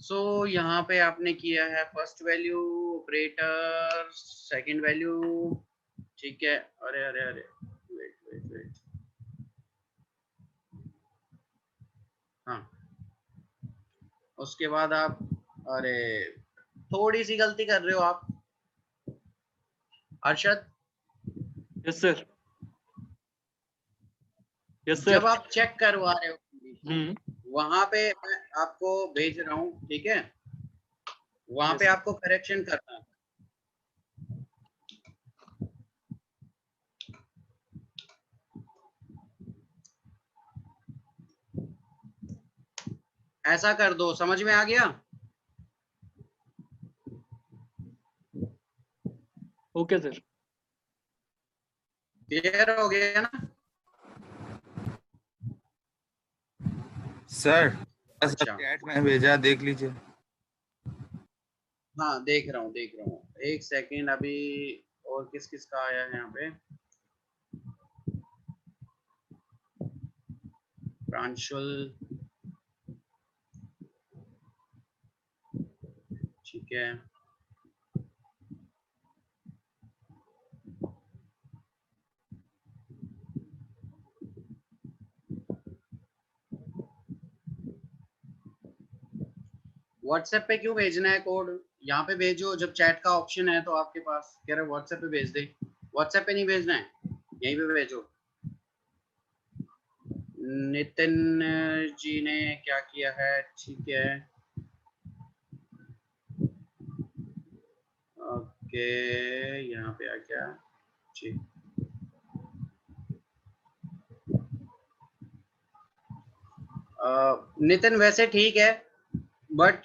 Speaker 2: सो यहाँ पे आपने किया है first value operator, second value, ठीक है। अरे अरे अरे, वेट वेट वेट, हाँ उसके बाद आप, अरे थोड़ी सी गलती कर रहे हो आप Arshad.
Speaker 10: Yes sir. Yes sir.
Speaker 2: जब आप चेक करवा रहे हो वहां पे मैं आपको भेज रहा हूँ, ठीक है, वहां पे आपको करेक्शन करना है। ऐसा कर दो, समझ में आ गया?
Speaker 10: Okay sir.
Speaker 2: क्लियर हो गया ना?
Speaker 11: सर
Speaker 2: अच्छा
Speaker 11: चैट में भेजा, देख लीजिए।
Speaker 2: हाँ देख रहा हूँ, देख रहा हूँ, एक सेकेंड अभी। और किस किस का आया है यहाँ पे? प्रांशुल, ठीक है। व्हाट्सएप पे क्यों भेजना है कोड? यहाँ पे भेजो, जब चैट का ऑप्शन है तो आपके पास, कह रहे व्हाट्सएप पे भेज दे। व्हाट्सएप पे नहीं भेजना है, यहीं पे भेजो। नितिन जी ने क्या किया है, ठीक है, ओके, यहाँ पे आ गया जी। नितिन वैसे ठीक है, बट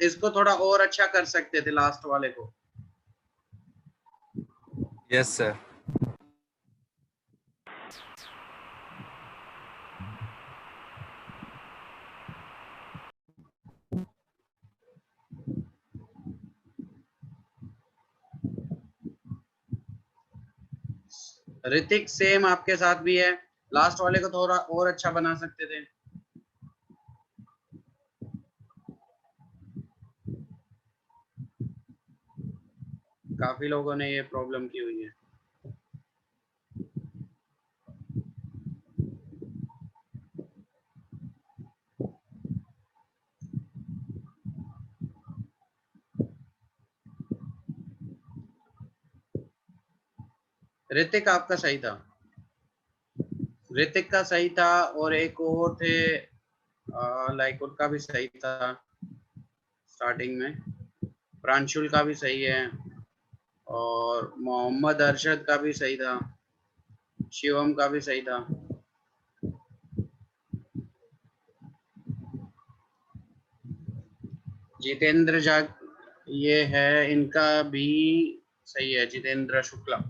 Speaker 2: इसको थोड़ा और अच्छा कर सकते थे, लास्ट वाले को।
Speaker 11: Yes sir.
Speaker 2: ऋतिक सेम आपके साथ भी है, लास्ट वाले को थोड़ा और अच्छा बना सकते थे। काफी लोगों ने ये प्रॉब्लम की हुई है। ऋतिक आपका सही था, ऋतिक का सही था, और एक और थे लाइक उनका भी सही था स्टार्टिंग में। प्रांशुल का भी सही है, और मोहम्मद अरशद का भी सही था, शिवम का भी सही था। जितेंद्र जाग ये है, इनका भी सही है, जितेंद्र शुक्ला।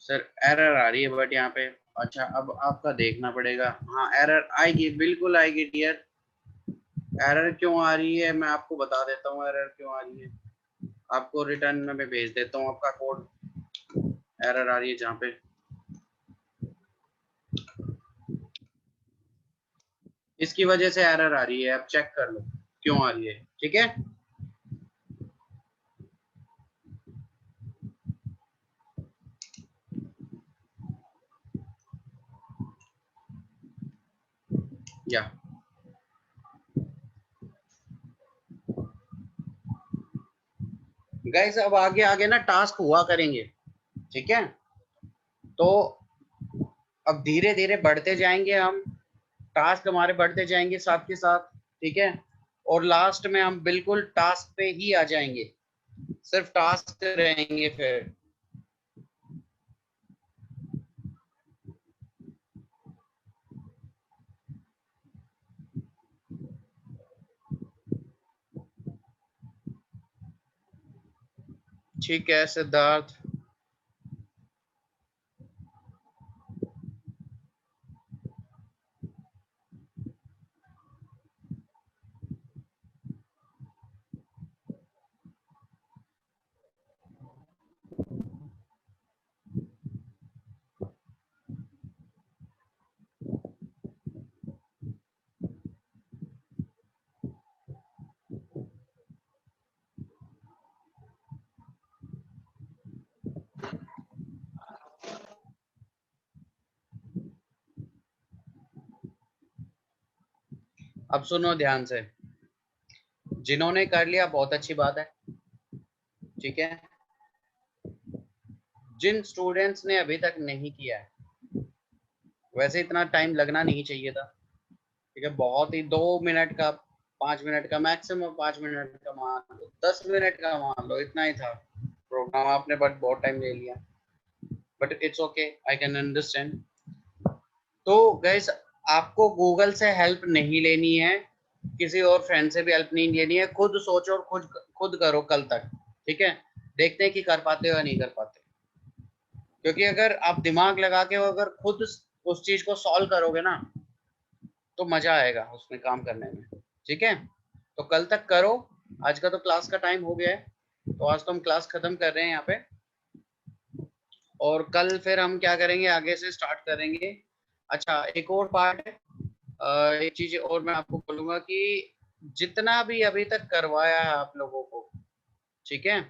Speaker 2: सर एरर आ रही है बट यहाँ पे, अच्छा अब आपका देखना पड़ेगा। हाँ एरर आएगी, बिल्कुल आएगी डियर। एरर क्यों आ रही है मैं आपको बता देता हूँ, एरर क्यों आ रही है आपको रिटर्न में मैं भेज देता हूँ आपका कोड। एरर आ रही है जहाँ पे, इसकी वजह से एरर आ रही है, आप चेक कर लो क्यों आ रही है, ठीक है। या गाइस अब आगे आगे ना टास्क हुआ करेंगे, ठीक है। तो अब धीरे धीरे बढ़ते जाएंगे हम, टास्क हमारे बढ़ते जाएंगे साथ के साथ, ठीक है। और लास्ट में हम बिल्कुल टास्क पे ही आ जाएंगे, सिर्फ टास्क रहेंगे फिर। ठीक है सिद्धार्थ। अब सुनो ध्यान से, जिन्होंने कर लिया बहुत अच्छी बात है, ठीक है। जिन स्टूडेंट्स ने अभी तक नहीं किया है, वैसे इतना टाइम लगना नहीं चाहिए था, ठीक है। बहुत ही 2 मिनट का, 5 मिनट का, मैक्सिमम 5 मिनट का मान लो, 10 मिनट का मान लो, इतना ही था प्रोग्राम। आपने बट बहुत टाइम ले लिया, but it's okay, I can understand. तो गाइस आपको गूगल से हेल्प नहीं लेनी है, किसी और फ्रेंड से भी हेल्प नहीं लेनी है, खुद सोचो और खुद करो कल तक, ठीक है। देखते हैं कि कर पाते हो या नहीं कर पाते, क्योंकि अगर आप दिमाग लगा के अगर खुद उस चीज को सॉल्व करोगे ना तो मजा आएगा उसमें काम करने में, ठीक है। तो कल तक करो, आज का तो क्लास का टाइम हो गया है, तो आज तो हम क्लास खत्म कर रहे हैं यहाँ पे, और कल फिर हम क्या करेंगे, आगे से स्टार्ट करेंगे। अच्छा एक और पार्ट है, एक चीज और मैं आपको बोलूंगा कि जितना भी अभी तक करवाया है आप लोगों को, ठीक है,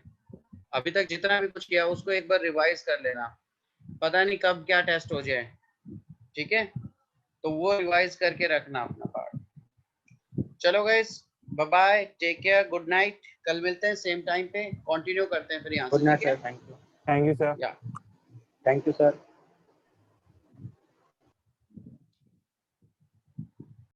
Speaker 2: अभी तक जितना भी कुछ किया उसको एक बार रिवाइज कर लेना, पता नहीं कब क्या टेस्ट हो जाए, ठीक है। तो वो रिवाइज करके रखना अपना पार्ट। चलो guys bye bye, take care, good night, कल मिलते हैं सेम टाइम पे, कंटिन्यू करते हैं फिर यहाँ से।
Speaker 3: Good night sir, thank you.
Speaker 6: Thank you sir.
Speaker 2: या
Speaker 3: थैंक यू सर।